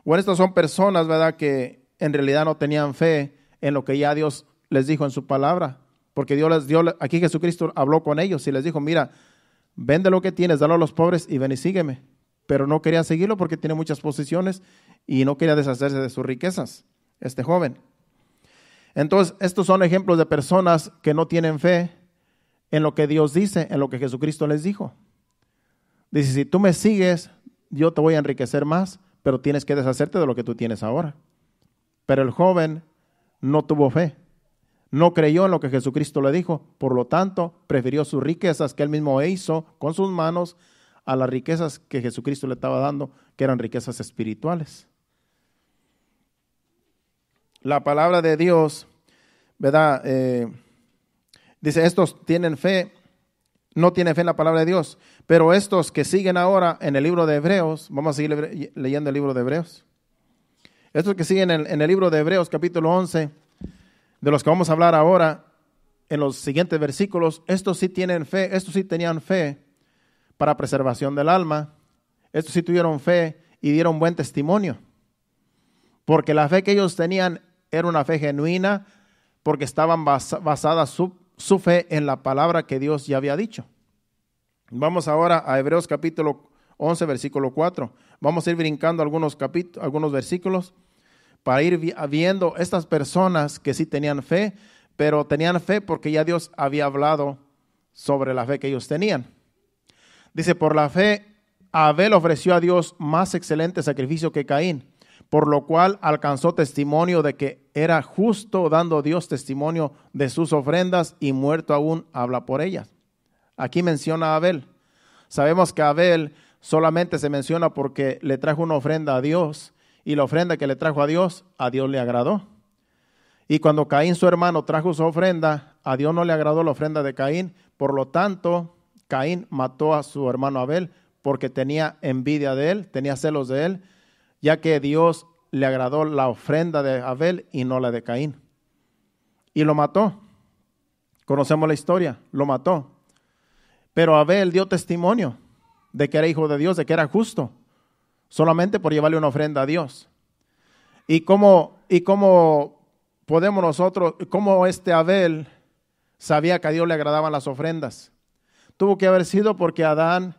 Bueno, estas son personas, ¿verdad?, que en realidad no tenían fe en lo que ya Dios les dijo en su palabra, porque Dios les dio, aquí Jesucristo habló con ellos y les dijo, mira, vende lo que tienes, dalo a los pobres y ven y sígueme. Pero no quería seguirlo porque tiene muchas posesiones y no quería deshacerse de sus riquezas, este joven. Entonces, estos son ejemplos de personas que no tienen fe en lo que Dios dice, en lo que Jesucristo les dijo. Dice, si tú me sigues, yo te voy a enriquecer más, pero tienes que deshacerte de lo que tú tienes ahora. Pero el joven no tuvo fe, no creyó en lo que Jesucristo le dijo, por lo tanto, prefirió sus riquezas que él mismo hizo con sus manos a las riquezas que Jesucristo le estaba dando, que eran riquezas espirituales. La palabra de Dios, ¿verdad? Dice, estos tienen fe, no tienen fe en la palabra de Dios, pero estos que siguen ahora en el libro de Hebreos, vamos a seguir leyendo el libro de Hebreos. Estos que siguen en el libro de Hebreos, capítulo 11, de los que vamos a hablar ahora, en los siguientes versículos, estos sí tienen fe, estos sí tenían fe para preservación del alma, estos sí tuvieron fe y dieron buen testimonio, porque la fe que ellos tenían era una fe genuina, porque estaban basada su fe en la palabra que Dios ya había dicho. Vamos ahora a Hebreos capítulo 11, versículo 4. Vamos a ir brincando algunos versículos para ir viendo estas personas que sí tenían fe, pero tenían fe porque ya Dios había hablado sobre la fe que ellos tenían. Dice, por la fe, Abel ofreció a Dios más excelente sacrificio que Caín, por lo cual alcanzó testimonio de que era justo, dando Dios testimonio de sus ofrendas, y muerto aún habla por ellas. Aquí menciona a Abel. Sabemos que Abel solamente se menciona porque le trajo una ofrenda a Dios, y la ofrenda que le trajo a Dios le agradó. Y cuando Caín, su hermano, trajo su ofrenda, a Dios no le agradó la ofrenda de Caín, por lo tanto, Caín mató a su hermano Abel porque tenía envidia de él, tenía celos de él, ya que Dios le agradó la ofrenda de Abel y no la de Caín. Y lo mató. Conocemos la historia, lo mató. Pero Abel dio testimonio de que era hijo de Dios, de que era justo, solamente por llevarle una ofrenda a Dios. ¿Y cómo podemos nosotros, cómo este Abel sabía que a Dios le agradaban las ofrendas? Tuvo que haber sido porque Adán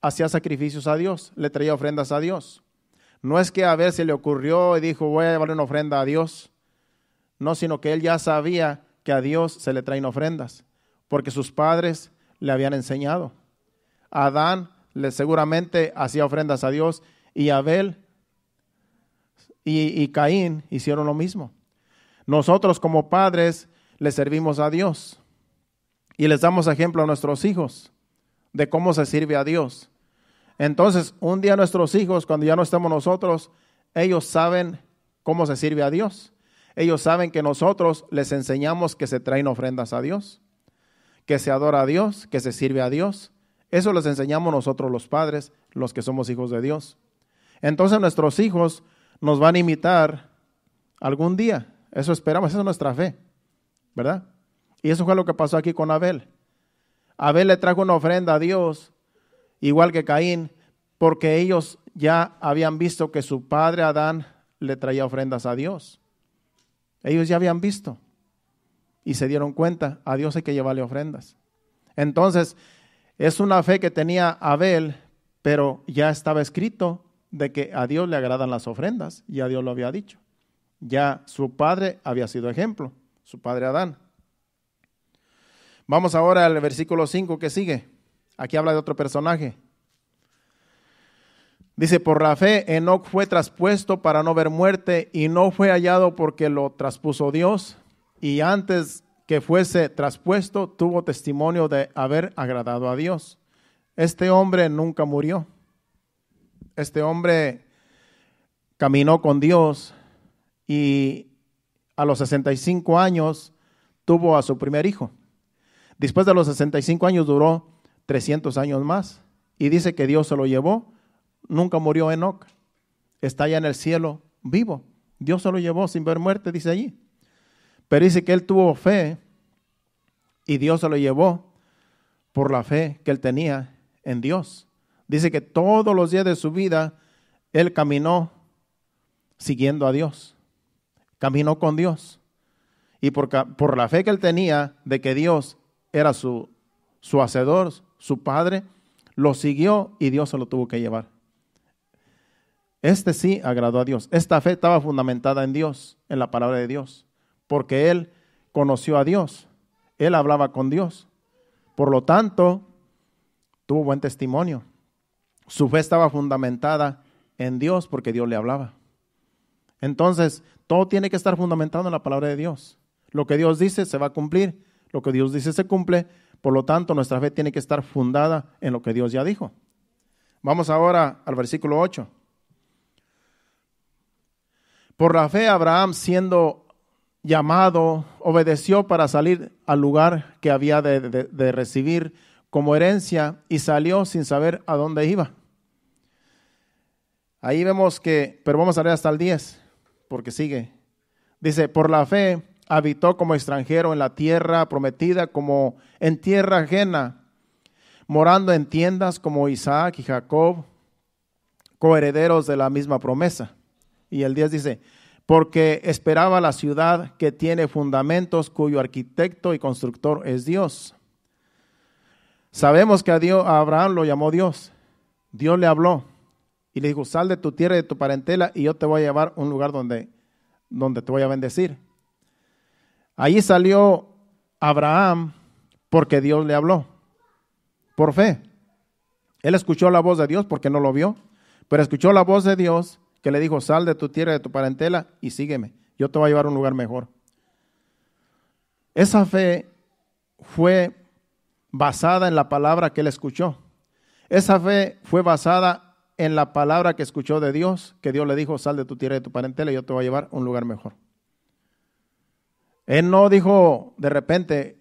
hacía sacrificios a Dios, le traía ofrendas a Dios. No es que a Abel se le ocurrió y dijo, voy a llevarle una ofrenda a Dios. No, sino que él ya sabía que a Dios se le traen ofrendas, porque sus padres le habían enseñado. Adán seguramente hacía ofrendas a Dios, y Abel y Caín hicieron lo mismo. Nosotros como padres le servimos a Dios y les damos ejemplo a nuestros hijos de cómo se sirve a Dios. Entonces, un día nuestros hijos, cuando ya no estemos nosotros, ellos saben cómo se sirve a Dios. Ellos saben que nosotros les enseñamos que se traen ofrendas a Dios, que se adora a Dios, que se sirve a Dios. Eso les enseñamos nosotros los padres, los que somos hijos de Dios. Entonces nuestros hijos nos van a imitar algún día. Eso esperamos, esa es nuestra fe, ¿verdad? Y eso fue lo que pasó aquí con Abel. Abel le trajo una ofrenda a Dios, igual que Caín, porque ellos ya habían visto que su padre Adán le traía ofrendas a Dios. Ellos ya habían visto y se dieron cuenta, a Dios hay que llevarle ofrendas. Entonces, es una fe que tenía Abel, pero ya estaba escrito de que a Dios le agradan las ofrendas, ya Dios lo había dicho. Ya su padre había sido ejemplo, su padre Adán. Vamos ahora al versículo 5 que sigue. Aquí habla de otro personaje. Dice, por la fe Enoc fue traspuesto para no ver muerte y no fue hallado porque lo traspuso Dios. Y antes que fuese traspuesto tuvo testimonio de haber agradado a Dios. Este hombre nunca murió. Este hombre caminó con Dios y a los 65 años tuvo a su primer hijo. Después de los 65 años duró 300 años más y dice que Dios se lo llevó. Nunca murió Enoc. Está allá en el cielo vivo. Dios se lo llevó sin ver muerte, dice allí. Pero dice que él tuvo fe y Dios se lo llevó por la fe que él tenía en Dios. Dice que todos los días de su vida él caminó siguiendo a Dios. Caminó con Dios. Y por la fe que él tenía de que Dios era su hacedor, su padre, lo siguió y Dios se lo tuvo que llevar. Este sí agradó a Dios. Esta fe estaba fundamentada en Dios, en la palabra de Dios, porque él conoció a Dios. Él hablaba con Dios. Por lo tanto, tuvo buen testimonio. Su fe estaba fundamentada en Dios porque Dios le hablaba. Entonces, todo tiene que estar fundamentado en la palabra de Dios. Lo que Dios dice se va a cumplir. Lo que Dios dice se cumple. Por lo tanto, nuestra fe tiene que estar fundada en lo que Dios ya dijo. Vamos ahora al versículo 8. Por la fe, Abraham, siendo llamado, obedeció para salir al lugar que había de recibir como herencia y salió sin saber a dónde iba. Ahí vemos que, pero vamos a leer hasta el 10, porque sigue. Dice, por la fe habitó como extranjero en la tierra prometida, como en tierra ajena, morando en tiendas como Isaac y Jacob, coherederos de la misma promesa. Y el 10 dice, porque esperaba la ciudad que tiene fundamentos, cuyo arquitecto y constructor es Dios. Sabemos que a Abraham lo llamó Dios. Dios le habló y le dijo, sal de tu tierra y de tu parentela y yo te voy a llevar a un lugar donde te voy a bendecir. Allí salió Abraham porque Dios le habló, por fe. Él escuchó la voz de Dios porque no lo vio, pero escuchó la voz de Dios que le dijo, sal de tu tierra, de tu parentela y sígueme. Yo te voy a llevar a un lugar mejor. Esa fe fue basada en la palabra que él escuchó. Esa fe fue basada en la palabra que escuchó de Dios, que Dios le dijo, sal de tu tierra, de tu parentela y yo te voy a llevar a un lugar mejor. Él no dijo de repente,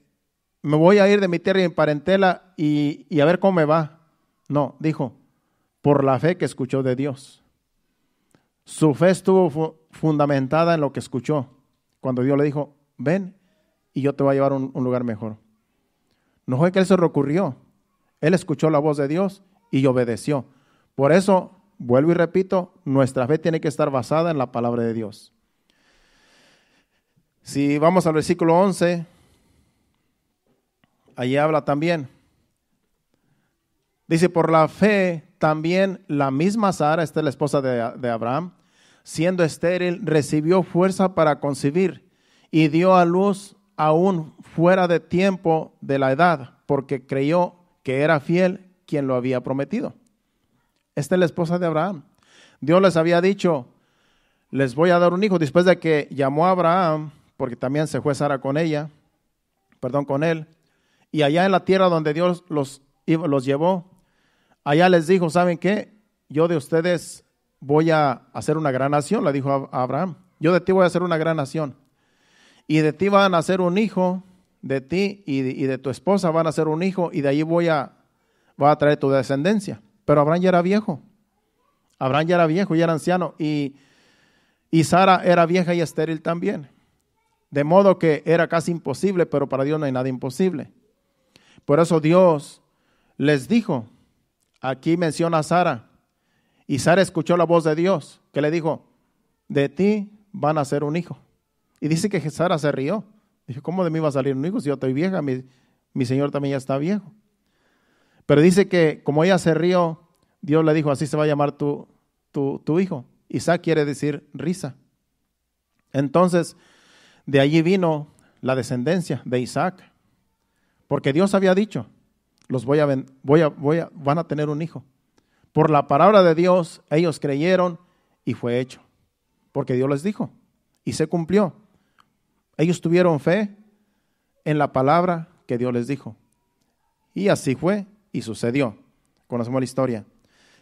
me voy a ir de mi tierra y mi parentela y a ver cómo me va. No, dijo, por la fe que escuchó de Dios. Su fe estuvo fundamentada en lo que escuchó. Cuando Dios le dijo, ven y yo te voy a llevar a un lugar mejor. No fue que él se recurrió. Él escuchó la voz de Dios y obedeció. Por eso, vuelvo y repito, nuestra fe tiene que estar basada en la palabra de Dios. Si vamos al versículo 11, allí habla también. Dice, por la fe también la misma Sara, esta es la esposa de Abraham, siendo estéril, recibió fuerza para concebir y dio a luz aún fuera de tiempo de la edad, porque creyó que era fiel quien lo había prometido. Esta es la esposa de Abraham. Dios les había dicho, les voy a dar un hijo, después de que llamó a Abraham, porque también se fue Sara con él, y allá en la tierra donde Dios los llevó, allá les dijo, ¿saben qué? Yo de ustedes voy a hacer una gran nación, le dijo a Abraham. Yo de ti voy a hacer una gran nación. Y de ti van a nacer un hijo, de ti y de tu esposa van a nacer un hijo, y de allí voy a traer tu descendencia. Pero Abraham ya era viejo. Abraham ya era viejo, ya era anciano. Y Sara era vieja y estéril también. De modo que era casi imposible, pero para Dios no hay nada imposible. Por eso Dios les dijo, aquí menciona a Sara, y Sara escuchó la voz de Dios, que le dijo, de ti van a nacer un hijo. Y dice que Sara se rió. Dijo, ¿cómo de mí va a salir un hijo si yo estoy vieja? Mi señor también ya está viejo. Pero dice que como ella se rió, Dios le dijo, así se va a llamar tu tu hijo. Isaac quiere decir risa. Entonces, de allí vino la descendencia de Isaac, porque Dios había dicho, van a tener un hijo. Por la palabra de Dios, ellos creyeron y fue hecho, porque Dios les dijo y se cumplió. Ellos tuvieron fe en la palabra que Dios les dijo. Y así fue y sucedió. Conocemos la historia.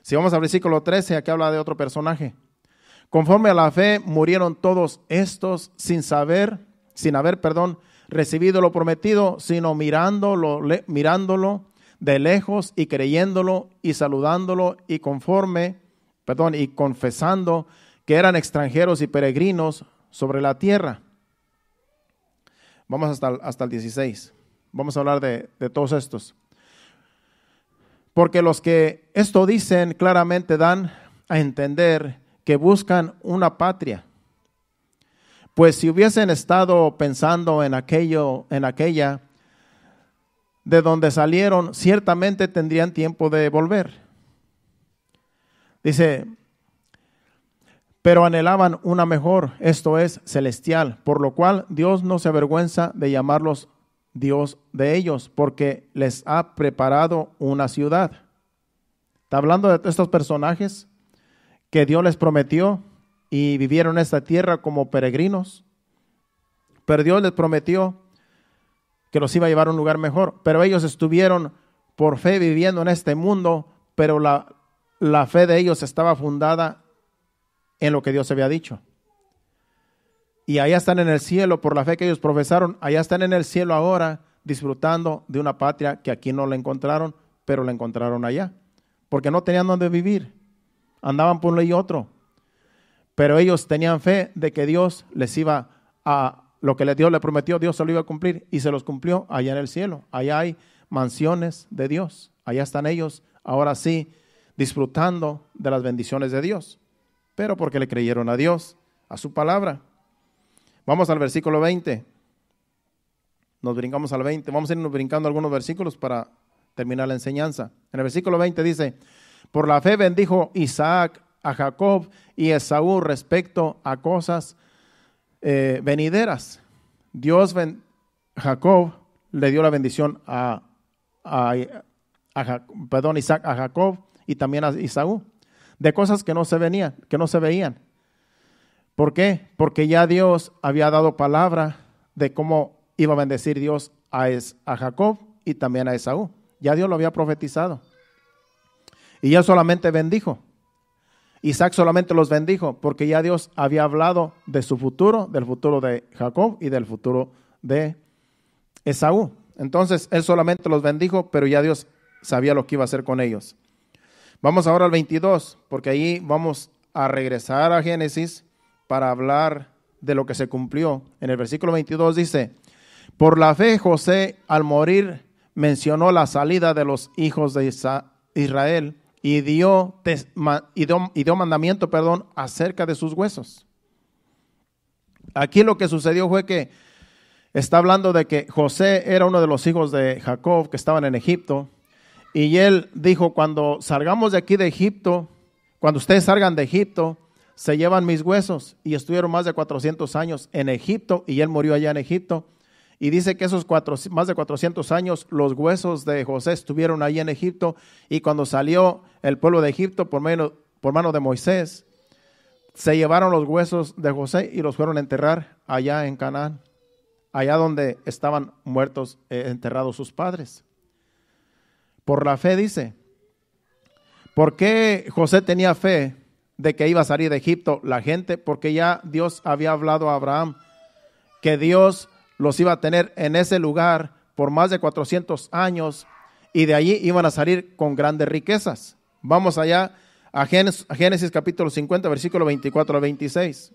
Si vamos al versículo 13, aquí habla de otro personaje. Conforme a la fe murieron todos estos sin haber recibido lo prometido, sino mirándolo de lejos y creyéndolo y saludándolo y confesando que eran extranjeros y peregrinos sobre la tierra. Vamos hasta el 16. Vamos a hablar de todos estos. Porque los que esto dicen claramente dan a entender que buscan una patria. Pues si hubiesen estado pensando en aquella de donde salieron, ciertamente tendrían tiempo de volver. Dice, pero anhelaban una mejor, esto es, celestial, por lo cual Dios no se avergüenza de llamarlos Dios de ellos, porque les ha preparado una ciudad. Está hablando de estos personajes que Dios les prometió y vivieron en esta tierra como peregrinos, pero Dios les prometió que los iba a llevar a un lugar mejor, pero ellos estuvieron por fe viviendo en este mundo, pero la fe de ellos estaba fundada en lo que Dios había dicho. Y allá están en el cielo por la fe que ellos profesaron, allá están en el cielo ahora disfrutando de una patria que aquí no la encontraron, pero la encontraron allá, porque no tenían dónde vivir, andaban por uno y otro, pero ellos tenían fe de que Dios les iba lo que Dios le prometió, Dios se lo iba a cumplir y se los cumplió allá en el cielo. Allá hay mansiones de Dios, allá están ellos ahora sí disfrutando de las bendiciones de Dios, pero porque le creyeron a Dios, a su palabra. Vamos al versículo 20. Nos brincamos al 20. Vamos a irnos brincando algunos versículos para terminar la enseñanza. En el versículo 20 dice, por la fe bendijo Isaac a Jacob y Esaú respecto a cosas venideras. Jacob le dio la bendición Isaac a Jacob y también a Esaú, de cosas que no se veían. ¿Por qué? Porque ya Dios había dado palabra de cómo iba a bendecir Dios a Jacob y también a Esaú. Ya Dios lo había profetizado. Y ya solamente bendijo. Isaac solamente los bendijo porque ya Dios había hablado de su futuro, del futuro de Jacob y del futuro de Esaú. Entonces él solamente los bendijo, pero ya Dios sabía lo que iba a hacer con ellos. Vamos ahora al 22, porque ahí vamos a regresar a Génesis para hablar de lo que se cumplió. En el versículo 22 dice, por la fe José al morir mencionó la salida de los hijos de Israel y dio mandamiento, acerca de sus huesos. Aquí lo que sucedió fue que está hablando de que José era uno de los hijos de Jacob que estaban en Egipto, y él dijo, cuando salgamos de aquí de Egipto, cuando ustedes salgan de Egipto, se llevan mis huesos. Y estuvieron más de 400 años en Egipto, y él murió allá en Egipto. Y dice que esos más de 400 años, los huesos de José estuvieron ahí en Egipto, y cuando salió el pueblo de Egipto por mano de Moisés, se llevaron los huesos de José y los fueron a enterrar allá en Canaán, allá donde estaban muertos, enterrados sus padres. Por la fe dice. ¿Por qué José tenía fe de que iba a salir de Egipto la gente? Porque ya Dios había hablado a Abraham que Dios los iba a tener en ese lugar por más de 400 años y de allí iban a salir con grandes riquezas. Vamos allá a Génesis capítulo 50, versículo 24 al 26.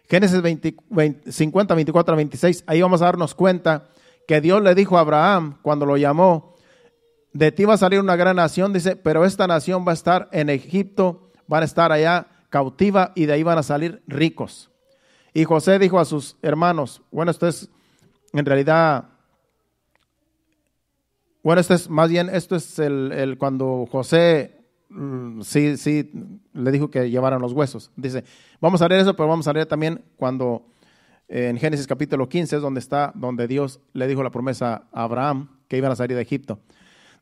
Génesis 50, 24 al 26, ahí vamos a darnos cuenta que Dios le dijo a Abraham cuando lo llamó, de ti va a salir una gran nación, dice, pero esta nación va a estar en Egipto, van a estar allá cautiva y de ahí van a salir ricos. Y José dijo a sus hermanos, esto es cuando José sí, le dijo que llevaran los huesos. Dice, vamos a leer eso, pero vamos a leer también cuando en Génesis capítulo 15 es donde Dios le dijo la promesa a Abraham que iban a salir de Egipto.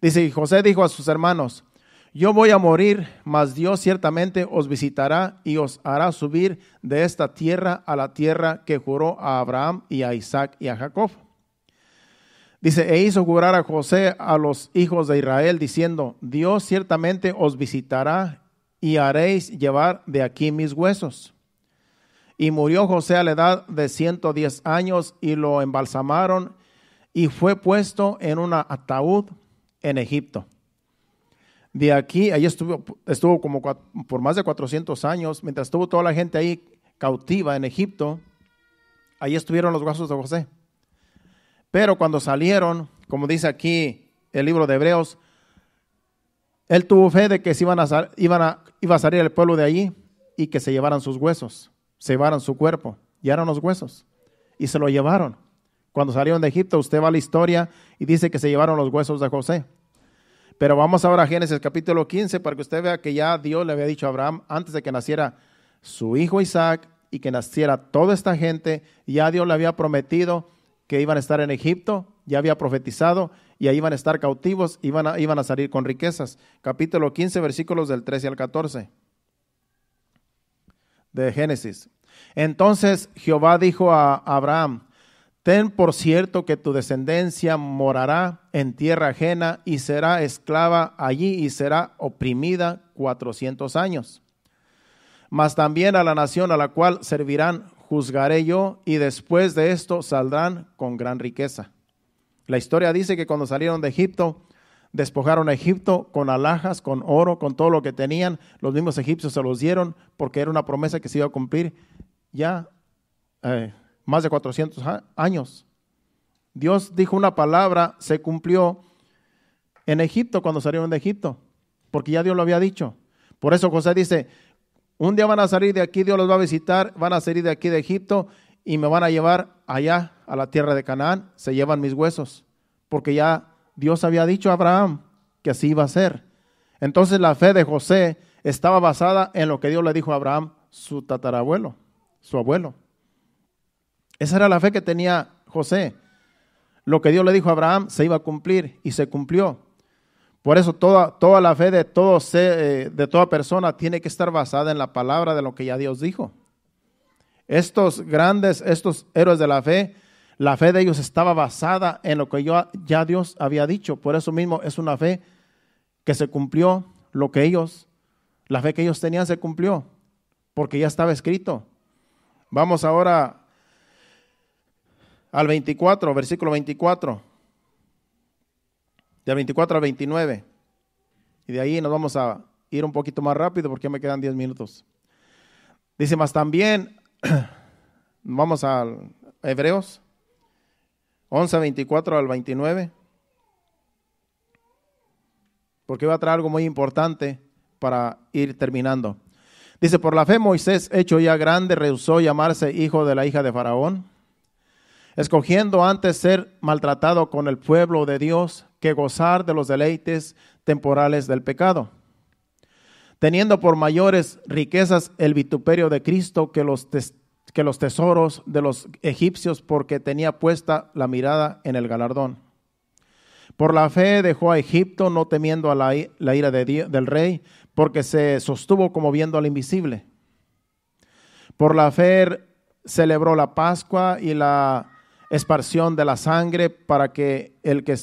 Dice, y José dijo a sus hermanos, yo voy a morir, mas Dios ciertamente os visitará y os hará subir de esta tierra a la tierra que juró a Abraham y a Isaac y a Jacob. Dice, e hizo jurar a José a los hijos de Israel, diciendo, Dios ciertamente os visitará y haréis llevar de aquí mis huesos. Y murió José a la edad de 110 años y lo embalsamaron y fue puesto en un ataúd en Egipto. De aquí, ahí estuvo como por más de 400 años, mientras estuvo toda la gente ahí cautiva en Egipto, ahí estuvieron los huesos de José. Pero cuando salieron, como dice aquí el libro de Hebreos, él tuvo fe de que iba a salir el pueblo de allí y que se llevaran sus huesos, se llevaran su cuerpo, llevaron los huesos y se lo llevaron. Cuando salieron de Egipto, usted va a la historia y dice que se llevaron los huesos de José. Pero vamos ahora a Génesis capítulo 15 para que usted vea que ya Dios le había dicho a Abraham antes de que naciera su hijo Isaac y que naciera toda esta gente, ya Dios le había prometido que iban a estar en Egipto, ya había profetizado y ahí iban a estar cautivos, iban a salir con riquezas. Capítulo 15, versículos del 13 al 14 de Génesis. Entonces Jehová dijo a Abraham, ten por cierto que tu descendencia morará en tierra ajena y será esclava allí y será oprimida 400 años. Mas también a la nación a la cual servirán juzgaré yo, y después de esto saldrán con gran riqueza. La historia dice que cuando salieron de Egipto, despojaron a Egipto con alhajas, con oro, con todo lo que tenían. Los mismos egipcios se los dieron porque era una promesa que se iba a cumplir ya más de 400 años. Dios dijo una palabra, se cumplió en Egipto cuando salieron de Egipto, porque ya Dios lo había dicho. Por eso José dice, un día van a salir de aquí, Dios los va a visitar, van a salir de aquí de Egipto y me van a llevar allá a la tierra de Canaán, se llevan mis huesos, porque ya Dios había dicho a Abraham que así iba a ser. Entonces la fe de José estaba basada en lo que Dios le dijo a Abraham, su tatarabuelo, su abuelo. Esa era la fe que tenía José. Lo que Dios le dijo a Abraham se iba a cumplir y se cumplió. Por eso toda la fe de toda persona tiene que estar basada en la palabra de lo que ya Dios dijo. Estos héroes de la fe de ellos estaba basada en lo que ya Dios había dicho. Por eso mismo es una fe que se cumplió. La fe que ellos tenían se cumplió, porque ya estaba escrito. Vamos ahora al 24, versículo 24. Del 24 al 29. Y de ahí nos vamos a ir un poquito más rápido porque ya me quedan 10 minutos. Dice, más también, vamos a Hebreos 11, 24 al 29. Porque voy a traer algo muy importante para ir terminando. Dice, por la fe Moisés, hecho ya grande, rehusó llamarse hijo de la hija de Faraón, escogiendo antes ser maltratado con el pueblo de Dios que gozar de los deleites temporales del pecado, teniendo por mayores riquezas el vituperio de Cristo que los tesoros de los egipcios, porque tenía puesta la mirada en el galardón. Por la fe dejó a Egipto, no temiendo a la ira del rey, porque se sostuvo como viendo al invisible. Por la fe celebró la Pascua y la esparción de la sangre para que el que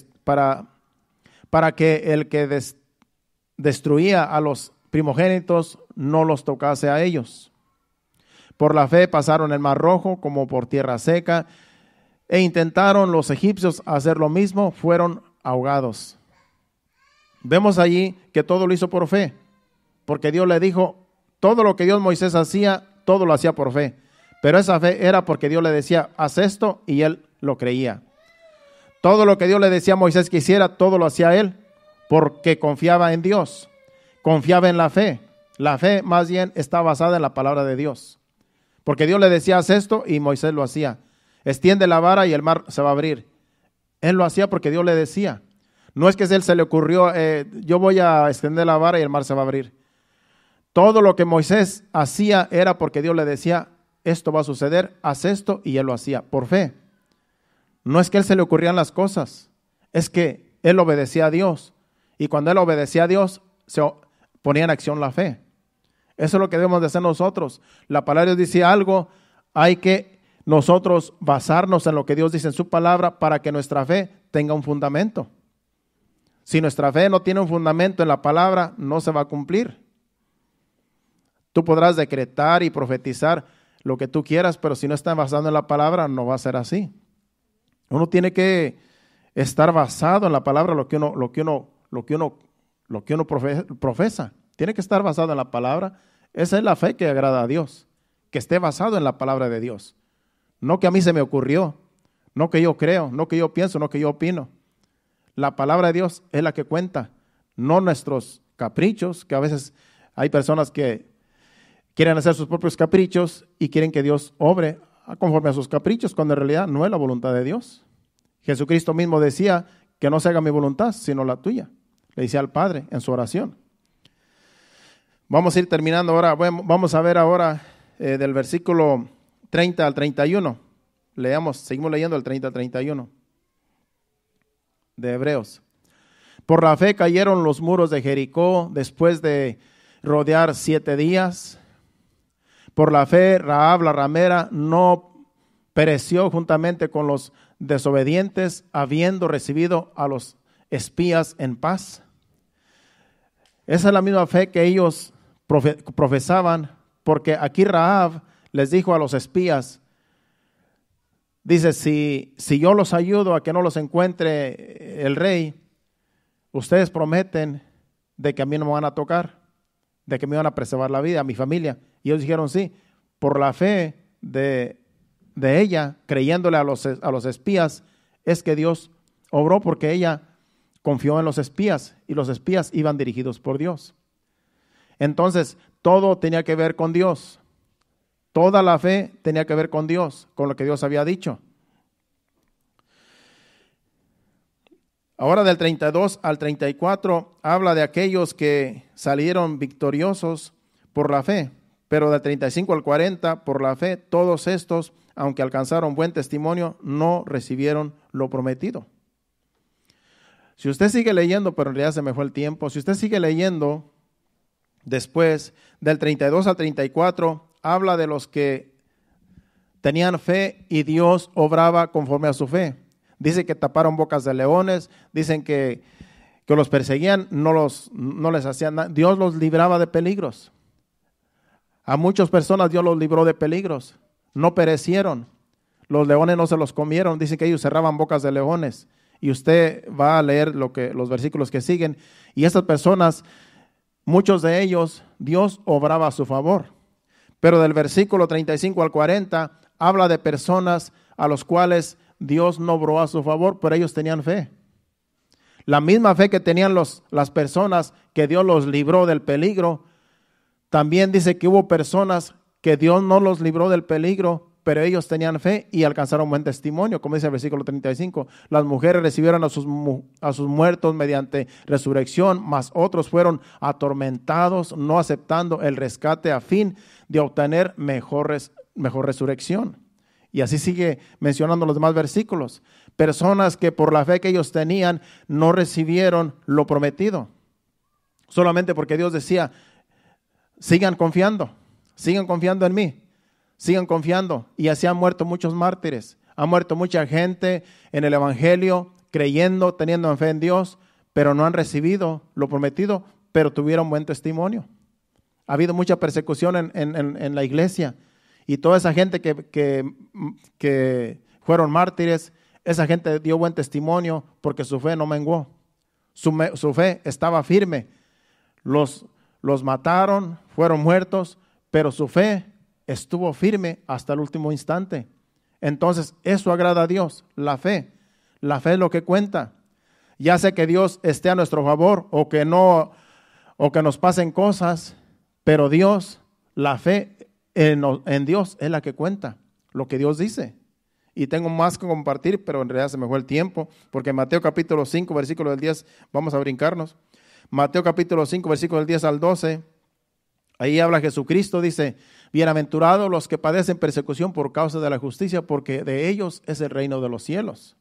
destruía a los primogénitos no los tocase a ellos. Por la fe pasaron el mar rojo como por tierra seca, e intentaron los egipcios hacer lo mismo, fueron ahogados. Vemos allí que todo lo hizo por fe, porque Dios le dijo, todo lo que Moisés hacía, todo lo hacía por fe. Pero esa fe era porque Dios le decía, haz esto, y él lo creía. Todo lo que Dios le decía a Moisés que hiciera, todo lo hacía él, porque confiaba en Dios, confiaba en la fe. La fe más bien está basada en la palabra de Dios, porque Dios le decía, haz esto, y Moisés lo hacía. Extiende la vara y el mar se va a abrir. Él lo hacía porque Dios le decía. No es que a él se le ocurrió, yo voy a extender la vara y el mar se va a abrir. Todo lo que Moisés hacía era porque Dios le decía, esto va a suceder, haz esto, y él lo hacía por fe. No es que a él se le ocurrían las cosas, es que él obedecía a Dios. Y cuando él obedecía a Dios, se ponía en acción la fe. Eso es lo que debemos de hacer nosotros. La palabra de Dios dice algo, hay que nosotros basarnos en lo que Dios dice en su palabra para que nuestra fe tenga un fundamento. Si nuestra fe no tiene un fundamento en la palabra, no se va a cumplir. Tú podrás decretar y profetizar lo que tú quieras, pero si no está basado en la palabra, no va a ser así. Uno tiene que estar basado en la palabra, lo que uno profesa. Tiene que estar basado en la palabra. Esa es la fe que agrada a Dios, que esté basado en la palabra de Dios. No que a mí se me ocurrió, no que yo creo, no que yo pienso, no que yo opino. La palabra de Dios es la que cuenta, no nuestros caprichos, que a veces hay personas que quieren hacer sus propios caprichos y quieren que Dios obre conforme a sus caprichos, cuando en realidad no es la voluntad de Dios. Jesucristo mismo decía que no se haga mi voluntad, sino la tuya. Le decía al Padre en su oración. Vamos a ir terminando ahora. Vamos a ver ahora del versículo 30 al 31. Seguimos leyendo el 30 al 31 de Hebreos. Por la fe cayeron los muros de Jericó después de rodear 7 días. Por la fe Rahab la ramera no pereció juntamente con los desobedientes, habiendo recibido a los espías en paz. Esa es la misma fe que ellos profesaban, porque aquí Rahab les dijo a los espías, dice, si yo los ayudo a que no los encuentre el rey, ustedes prometen de que a mí no me van a tocar, de que me van a preservar la vida, a mi familia. Y ellos dijeron sí, por la fe de ella, creyéndole a los espías, es que Dios obró, porque ella confió en los espías y los espías iban dirigidos por Dios. Entonces, todo tenía que ver con Dios. Toda la fe tenía que ver con Dios, con lo que Dios había dicho. Ahora del 32 al 34 habla de aquellos que salieron victoriosos por la fe, pero del 35 al 40 por la fe todos estos, aunque alcanzaron buen testimonio, no recibieron lo prometido. Si usted sigue leyendo, pero en realidad se me fue el tiempo, si usted sigue leyendo después del 32 al 34, habla de los que tenían fe y Dios obraba conforme a su fe. Dice que taparon bocas de leones, dicen que los perseguían, no les hacían nada. Dios los libraba de peligros. A muchas personas Dios los libró de peligros. No perecieron. Los leones no se los comieron. Dicen que ellos cerraban bocas de leones. Y usted va a leer los versículos que siguen. Y estas personas, muchos de ellos, Dios obraba a su favor. Pero del versículo 35 al 40 habla de personas a los cuales Dios no obró a su favor, pero ellos tenían fe. La misma fe que tenían las personas que Dios los libró del peligro, también dice que hubo personas que Dios no los libró del peligro, pero ellos tenían fe y alcanzaron buen testimonio, como dice el versículo 35. Las mujeres recibieron a sus muertos mediante resurrección, mas otros fueron atormentados, no aceptando el rescate a fin de obtener mejor resurrección. Y así sigue mencionando los demás versículos. Personas que por la fe que ellos tenían no recibieron lo prometido. Solamente porque Dios decía, sigan confiando en mí, sigan confiando. Y así han muerto muchos mártires. Ha muerto mucha gente en el evangelio, creyendo, teniendo fe en Dios, pero no han recibido lo prometido, pero tuvieron buen testimonio. Ha habido mucha persecución en la iglesia. Y toda esa gente que fueron mártires, esa gente dio buen testimonio porque su fe no menguó. Su fe estaba firme. Los mataron, fueron muertos, pero su fe estuvo firme hasta el último instante. Entonces, eso agrada a Dios, la fe. La fe es lo que cuenta. Ya sea que Dios esté a nuestro favor o que no, o que nos pasen cosas, pero Dios, la fe en Dios es la que cuenta, lo que Dios dice. y tengo más que compartir, pero en realidad se me fue el tiempo, porque en Mateo capítulo 5, versículo del 10, vamos a brincarnos. Mateo capítulo 5, versículo del 10 al 12, ahí habla Jesucristo, dice, bienaventurados los que padecen persecución por causa de la justicia, porque de ellos es el reino de los cielos.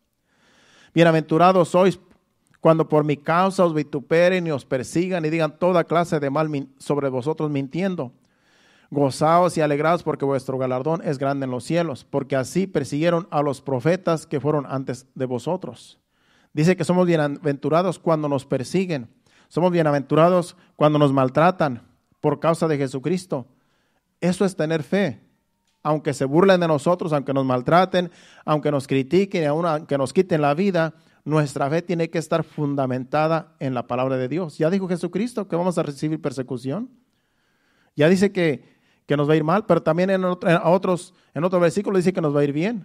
Bienaventurados sois cuando por mi causa os vituperen y os persigan y digan toda clase de mal sobre vosotros mintiendo. Gozaos y alegraos porque vuestro galardón es grande en los cielos, porque así persiguieron a los profetas que fueron antes de vosotros. Dice que somos bienaventurados cuando nos persiguen, somos bienaventurados cuando nos maltratan por causa de Jesucristo. Eso es tener fe. Aunque se burlen de nosotros, aunque nos maltraten, aunque nos critiquen y aunque nos quiten la vida, nuestra fe tiene que estar fundamentada en la palabra de Dios. Ya dijo Jesucristo que vamos a recibir persecución. Ya dice que nos va a ir mal, pero también en otro versículo dice que nos va a ir bien.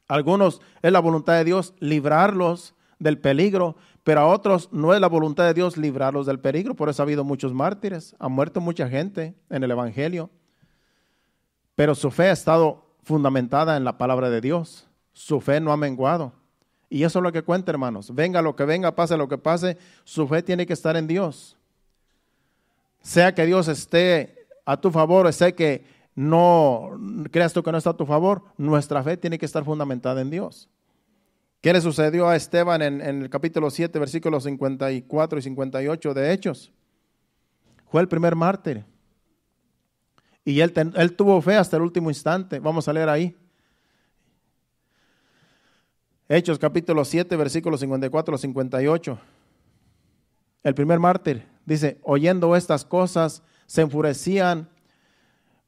Algunos es la voluntad de Dios librarlos del peligro, pero a otros no es la voluntad de Dios librarlos del peligro. Por eso ha habido muchos mártires, ha muerto mucha gente en el Evangelio. Pero su fe ha estado fundamentada en la palabra de Dios. Su fe no ha menguado. Y eso es lo que cuenta, hermanos. Venga lo que venga, pase lo que pase, su fe tiene que estar en Dios. Sea que Dios esté a tu favor, o sea que no creas tú que no está a tu favor, nuestra fe tiene que estar fundamentada en Dios. ¿Qué le sucedió a Esteban en el capítulo 7, versículos 54 y 58 de Hechos? Fue el primer mártir. Y él tuvo fe hasta el último instante. Vamos a leer ahí. Hechos capítulo 7, versículos 54 a 58. El primer mártir dice, oyendo estas cosas, se enfurecían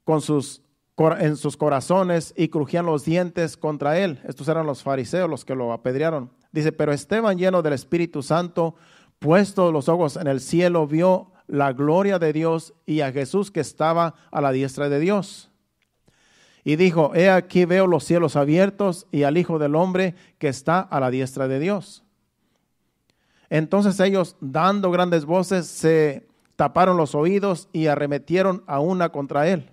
en sus corazones y crujían los dientes contra él. Estos eran los fariseos los que lo apedrearon. Dice, pero Esteban, lleno del Espíritu Santo, puestos los ojos en el cielo, vio la gloria de Dios y a Jesús que estaba a la diestra de Dios. Y dijo, he aquí veo los cielos abiertos y al Hijo del Hombre que está a la diestra de Dios. Entonces ellos, dando grandes voces, se taparon los oídos y arremetieron a una contra él.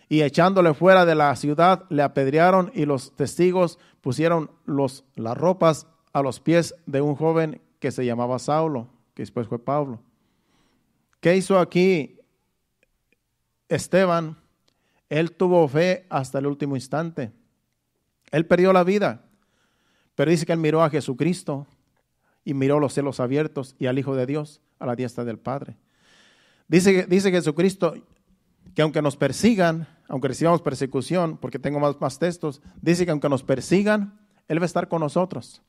Y echándole fuera de la ciudad, le apedrearon y los testigos pusieron las ropas a los pies de un joven que se llamaba Saulo, que después fue Pablo. ¿Qué hizo aquí Esteban? Él tuvo fe hasta el último instante. Él perdió la vida, pero dice que él miró a Jesucristo y miró los cielos abiertos y al Hijo de Dios a la diestra del Padre. Dice Jesucristo que aunque nos persigan, aunque recibamos persecución, porque tengo más textos, dice que aunque nos persigan, Él va a estar con nosotros.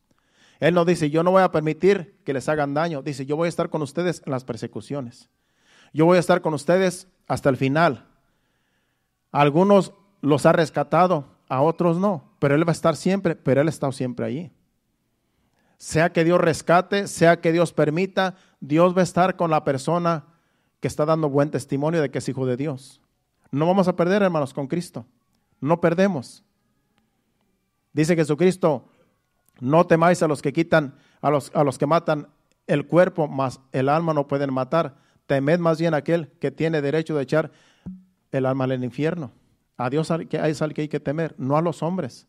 Él no dice, yo no voy a permitir que les hagan daño. Dice, yo voy a estar con ustedes en las persecuciones. Yo voy a estar con ustedes hasta el final. A algunos los ha rescatado, a otros no, pero Él va a estar siempre, pero Él ha estado siempre allí. Sea que Dios rescate, sea que Dios permita, Dios va a estar con la persona que está dando buen testimonio de que es hijo de Dios. No vamos a perder, hermanos, con Cristo. No perdemos. Dice Jesucristo, no temáis a los que quitan, a los que matan el cuerpo, mas el alma no pueden matar. Temed más bien a aquel que tiene derecho de echar el alma al infierno. A Dios es al que hay que temer, no a los hombres.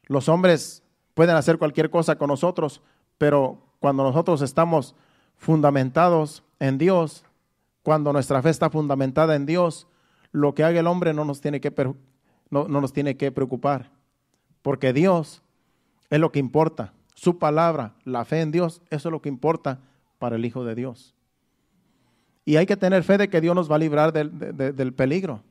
Los hombres pueden hacer cualquier cosa con nosotros, pero cuando nosotros estamos fundamentados en Dios, cuando nuestra fe está fundamentada en Dios, lo que haga el hombre no nos tiene que preocupar, porque Dios es lo que importa. Su palabra, la fe en Dios, eso es lo que importa para el Hijo de Dios. Y hay que tener fe de que Dios nos va a librar del peligro.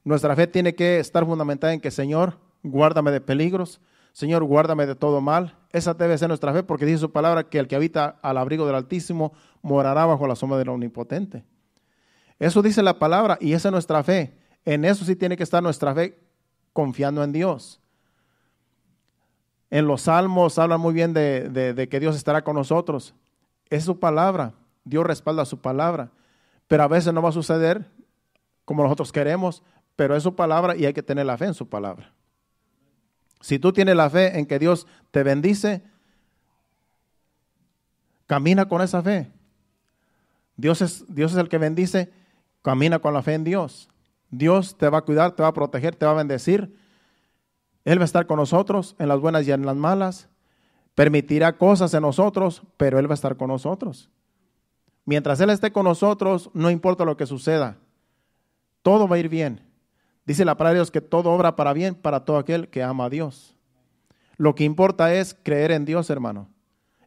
Nuestra fe tiene que estar fundamentada en que, Señor, guárdame de peligros, Señor, guárdame de todo mal. Esa debe ser nuestra fe, porque dice su palabra que el que habita al abrigo del Altísimo morará bajo la sombra del Omnipotente. Eso dice la palabra y esa es nuestra fe. En eso sí tiene que estar nuestra fe, confiando en Dios. En los salmos hablan muy bien de que Dios estará con nosotros. Es su palabra. Dios respalda su palabra. Pero a veces no va a suceder como nosotros queremos, pero es su palabra y hay que tener la fe en su palabra. Si tú tienes la fe en que Dios te bendice, camina con esa fe. Dios es el que bendice, camina con la fe en Dios. Dios te va a cuidar, te va a proteger, te va a bendecir Él va a estar con nosotros en las buenas y en las malas. Permitirá cosas en nosotros, pero Él va a estar con nosotros. Mientras Él esté con nosotros, no importa lo que suceda, todo va a ir bien. Dice la palabra de Dios que todo obra para bien para todo aquel que ama a Dios. Lo que importa es creer en Dios, hermano.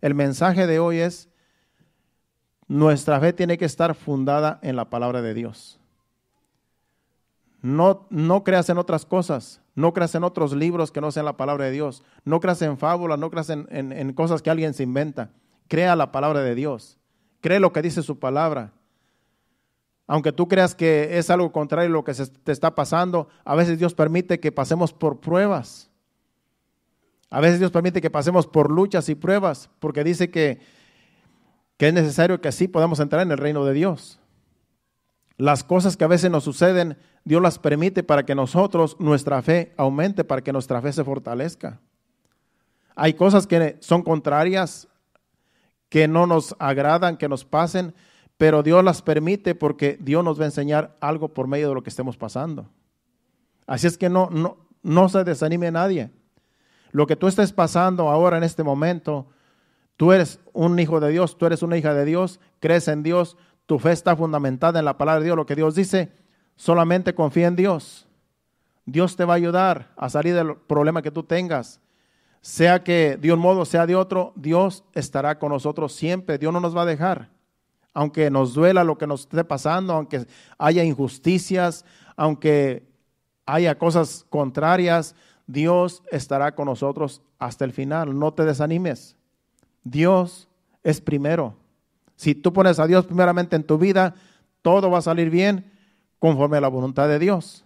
El mensaje de hoy es: nuestra fe tiene que estar fundada en la palabra de Dios. No creas en otras cosas, no creas en otros libros que no sean la palabra de Dios, no creas en fábulas, no creas en cosas que alguien se inventa. Crea la palabra de Dios, cree lo que dice su palabra. Aunque tú creas que es algo contrario a lo que te está pasando, a veces Dios permite que pasemos por pruebas. A veces Dios permite que pasemos por luchas y pruebas, porque dice que es necesario que así podamos entrar en el reino de Dios. Las cosas que a veces nos suceden, Dios las permite para que nosotros, nuestra fe aumente, para que nuestra fe se fortalezca. Hay cosas que son contrarias, que no nos agradan, que nos pasen, pero Dios las permite porque Dios nos va a enseñar algo por medio de lo que estemos pasando. Así es que no se desanime nadie. Lo que tú estés pasando ahora en este momento, tú eres un hijo de Dios, tú eres una hija de Dios, crees en Dios, tu fe está fundamentada en la palabra de Dios, lo que Dios dice, solamente confía en Dios. Dios te va a ayudar a salir del problema que tú tengas. Sea que de un modo, sea de otro, Dios estará con nosotros siempre. Dios no nos va a dejar. Aunque nos duela lo que nos esté pasando, aunque haya injusticias, aunque haya cosas contrarias, Dios estará con nosotros hasta el final. No te desanimes. Dios es primero. Si tú pones a Dios primeramente en tu vida, todo va a salir bien conforme a la voluntad de Dios.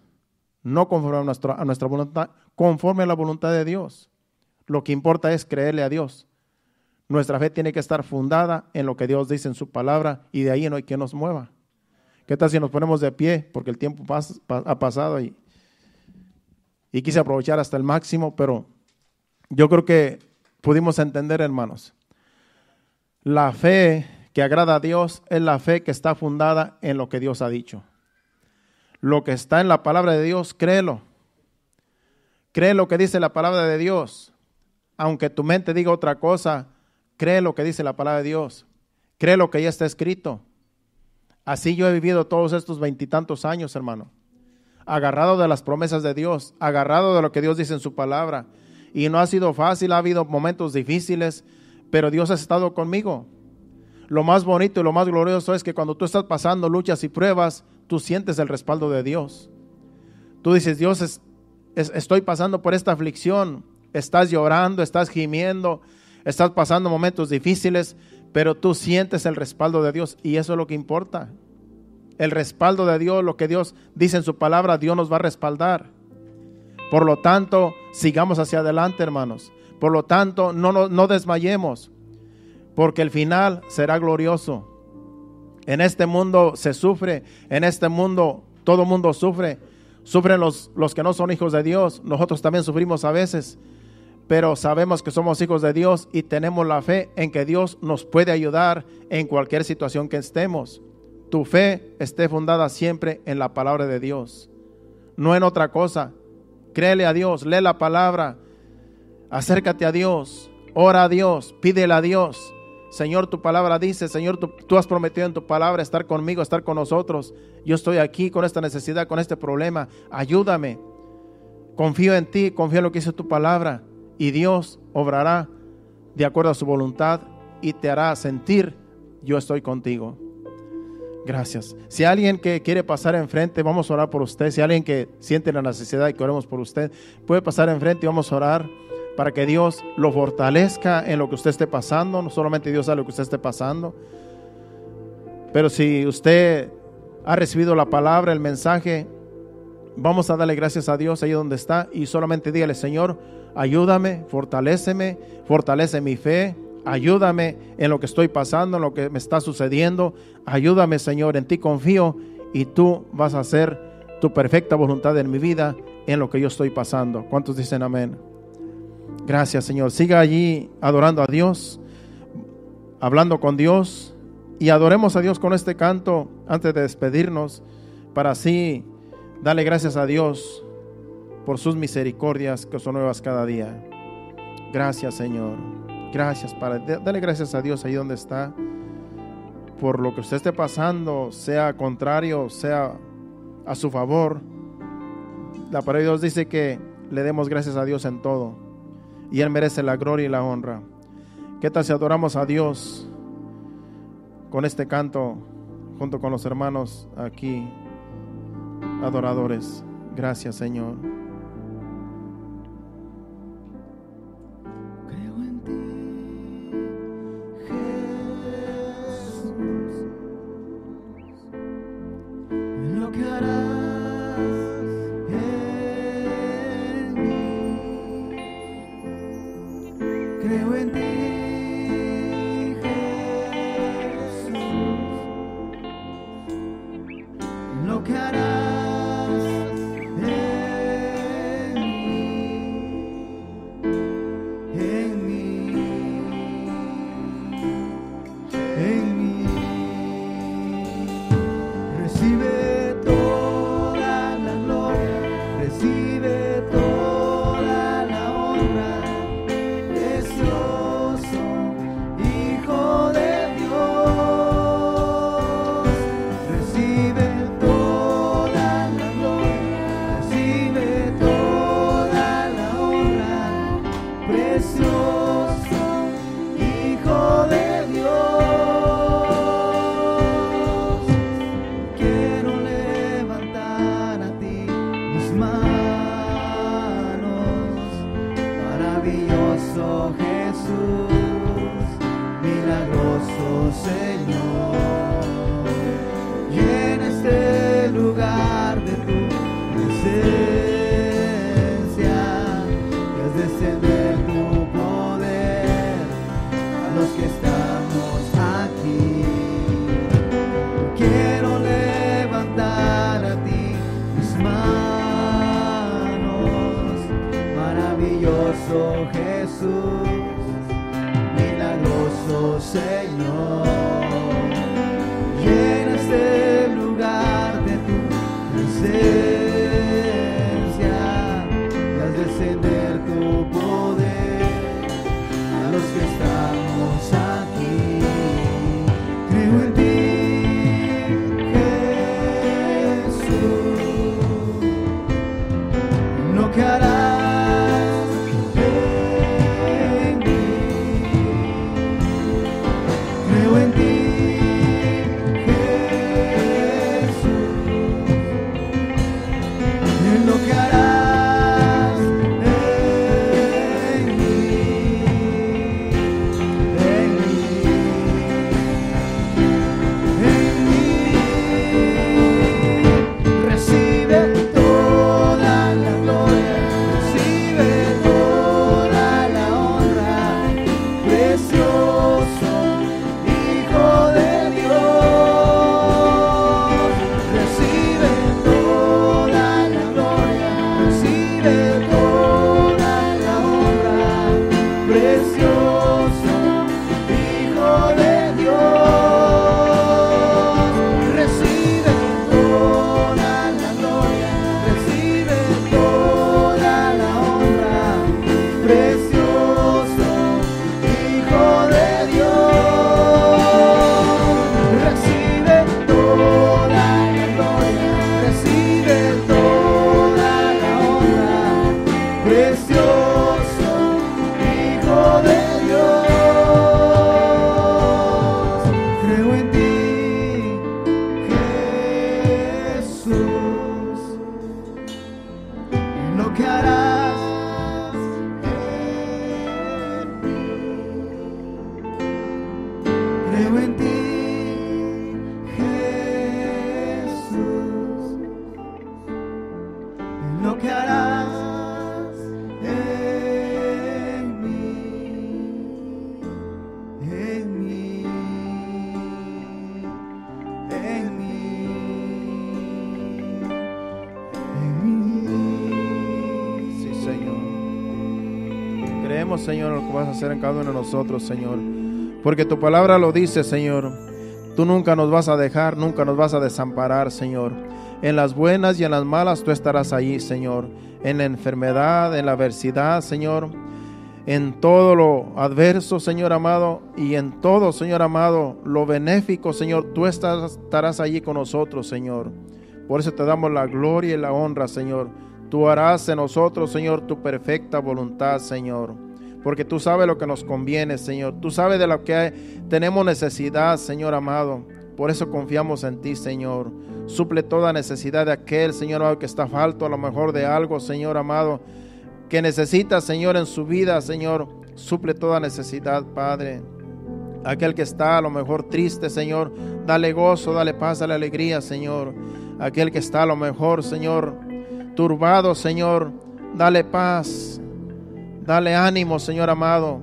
No conforme a nuestra voluntad, conforme a la voluntad de Dios. Lo que importa es creerle a Dios. Nuestra fe tiene que estar fundada en lo que Dios dice en su palabra, y de ahí no hay quien nos mueva. ¿Qué tal si nos ponemos de pie? Porque el tiempo ha pasado y quise aprovechar hasta el máximo, pero yo creo que pudimos entender, hermanos. La fe que agrada a Dios es la fe que está fundada en lo que Dios ha dicho. Lo que está en la palabra de Dios, créelo. Cree lo que dice la palabra de Dios. Aunque tu mente diga otra cosa, cree lo que dice la palabra de Dios. Cree lo que ya está escrito. Así yo he vivido todos estos 20 y tantos años, hermano. Agarrado de las promesas de Dios, agarrado de lo que Dios dice en su palabra. Y no ha sido fácil, ha habido momentos difíciles, pero Dios ha estado conmigo. Lo más bonito y lo más glorioso es que cuando tú estás pasando luchas y pruebas, tú sientes el respaldo de Dios. Tú dices: Dios, estoy pasando por esta aflicción. Estás llorando, estás gimiendo, estás pasando momentos difíciles, pero tú sientes el respaldo de Dios, y eso es lo que importa. El respaldo de Dios, lo que Dios dice en su palabra, Dios nos va a respaldar. Por lo tanto, sigamos hacia adelante, hermanos. Por lo tanto, no desmayemos, porque el final será glorioso. En este mundo se sufre, en este mundo todo mundo sufre. Sufren los que no son hijos de Dios. Nosotros también sufrimos a veces, pero sabemos que somos hijos de Dios y tenemos la fe en que Dios nos puede ayudar en cualquier situación que estemos. Tu fe esté fundada siempre en la palabra de Dios, no en otra cosa. Créele a Dios, lee la palabra, acércate a Dios, ora a Dios, pídele a Dios. Señor, tu palabra dice, Señor, tú has prometido en tu palabra estar conmigo, estar con nosotros. Yo estoy aquí con esta necesidad, con este problema. Ayúdame. Confío en ti, confío en lo que dice tu palabra. Y Dios obrará de acuerdo a su voluntad y te hará sentir: yo estoy contigo. Gracias. Si hay alguien que quiere pasar enfrente, vamos a orar por usted. Si hay alguien que siente la necesidad de que oremos por usted, puede pasar enfrente y vamos a orar para que Dios lo fortalezca en lo que usted esté pasando. No solamente Dios sabe lo que usted esté pasando, pero si usted ha recibido la palabra, el mensaje, vamos a darle gracias a Dios ahí donde está y solamente dígale: Señor, ayúdame, fortaléceme, fortalece mi fe, ayúdame en lo que estoy pasando, en lo que me está sucediendo. Ayúdame, Señor, en ti confío y tú vas a hacer tu perfecta voluntad en mi vida, en lo que yo estoy pasando. ¿Cuántos dicen amén? Gracias, Señor. Siga allí adorando a Dios, hablando con Dios, y adoremos a Dios con este canto antes de despedirnos, para así darle gracias a Dios por sus misericordias que son nuevas cada día. Gracias, Señor. Gracias, Padre. Dale gracias a Dios ahí donde está, por lo que usted esté pasando, sea contrario, sea a su favor. La palabra de Dios dice que le demos gracias a Dios en todo, y Él merece la gloria y la honra. ¿Qué tal si adoramos a Dios con este canto junto con los hermanos aquí, adoradores? Gracias, Señor. Creo en ti, Jesús, en lo que harás en mí. Creo en ti, lo que harás en mí. Recibe toda la gloria, recibe toda la honra, precioso Hijo de Dios. Recibe toda la gloria, recibe toda la honra, precioso Hijo de Dios. Quiero levantar a ti mis manos, maravilloso Jesús, milagroso Señor. Llena este lugar de tu presencia, que es descender tu poder a los que estamos aquí. Quiero levantar a ti mis manos, maravilloso Jesús, milagroso Señor. Llena este lugar de tu presencia, y haz descender tu poder a los que estamos aquí. Creo en ti, Jesús, en lo que harás en mí. Creo en ti, en lo que harás en mí, en mí, en mí. Recibe toda la gloria, recibe toda la honra, precioso Hijo de Dios. Recibe toda la gloria, recibe toda la honra, precioso Hijo de Dios. Recibe toda la gloria, recibe toda la honra, precioso Hijo de Dios. Recibe toda la gloria, recibe toda la honra, precioso Hijo de Dios. Creo en ti, Jesús, en lo que harás en mí. Creo en ti, Jesús, en lo que harás en mí, en mí, en mí, en mí. Sí, Señor. Creemos, Señor, lo que vas a hacer en cada uno de nosotros, Señor, porque tu palabra lo dice, Señor. tú nunca nos vas a dejar, nunca nos vas a desamparar, Señor. En las buenas y en las malas tú estarás allí, Señor. En la enfermedad, en la adversidad, Señor. En todo lo adverso, Señor amado, y en todo, Señor amado, lo benéfico, Señor, tú estarás allí con nosotros, Señor. Por eso te damos la gloria y la honra, Señor. Tú harás en nosotros, Señor, tu perfecta voluntad, Señor. Porque tú sabes lo que nos conviene, Señor. Tú sabes de lo que tenemos necesidad, Señor amado. Por eso confiamos en ti, Señor. Suple toda necesidad de aquel, Señor amado, que está falto a lo mejor de algo, Señor amado, que necesita, Señor, en su vida, Señor. Suple toda necesidad, Padre. Aquel que está a lo mejor triste, Señor, dale gozo, dale paz, dale alegría, Señor. Aquel que está a lo mejor, Señor, turbado, Señor, dale paz, dale ánimo, Señor amado.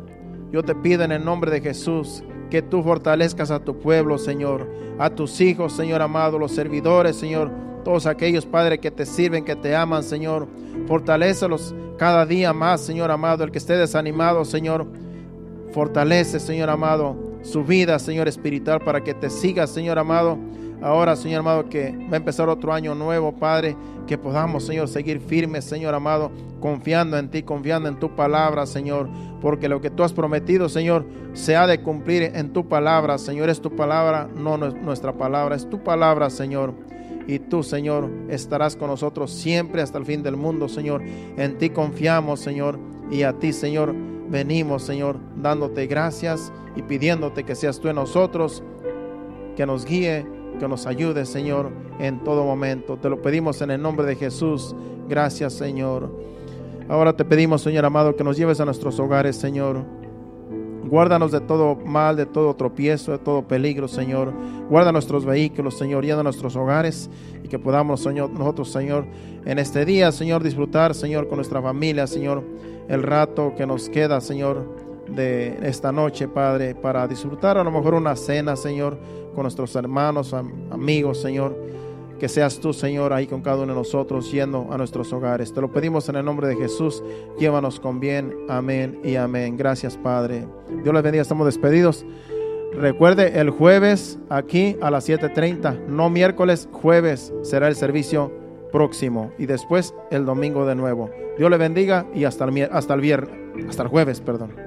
Yo te pido en el nombre de Jesús que tú fortalezcas a tu pueblo, Señor, a tus hijos, Señor amado, los servidores, Señor, todos aquellos, Padre, que te sirven, que te aman, Señor. Fortalécelos cada día más, Señor amado. El que esté desanimado, Señor, fortalece, Señor amado, su vida, Señor, espiritual, para que te sigas, Señor amado. Ahora, Señor amado, que va a empezar otro año nuevo, Padre, que podamos, Señor, seguir firmes, Señor amado, confiando en ti, confiando en tu palabra, Señor, porque lo que tú has prometido, Señor, se ha de cumplir en tu palabra, Señor. Es tu palabra, no nuestra palabra, es tu palabra, Señor. Y tú, Señor, estarás con nosotros siempre hasta el fin del mundo, Señor. En ti confiamos, Señor, y a ti, Señor, venimos, Señor, dándote gracias y pidiéndote que seas tú en nosotros, que nos guíe, que nos ayude, Señor, en todo momento. Te lo pedimos en el nombre de Jesús. Gracias, Señor. Ahora te pedimos, Señor amado, que nos lleves a nuestros hogares, Señor. Guárdanos de todo mal, de todo tropiezo, de todo peligro, Señor. Guarda nuestros vehículos, Señor, y a nuestros hogares, y que podamos, Señor, nosotros, Señor, en este día, Señor, disfrutar, Señor, con nuestra familia, Señor, el rato que nos queda, Señor, de esta noche, Padre, para disfrutar a lo mejor una cena, Señor, con nuestros hermanos, amigos, Señor. Que seas tú, Señor, ahí con cada uno de nosotros, yendo a nuestros hogares. Te lo pedimos en el nombre de Jesús. Llévanos con bien. Amén y amén. Gracias, Padre. Dios les bendiga. Estamos despedidos. Recuerde, el jueves aquí a las 7:30. No miércoles, jueves será el servicio próximo. Y después el domingo de nuevo. Dios les bendiga y hasta el jueves, perdón.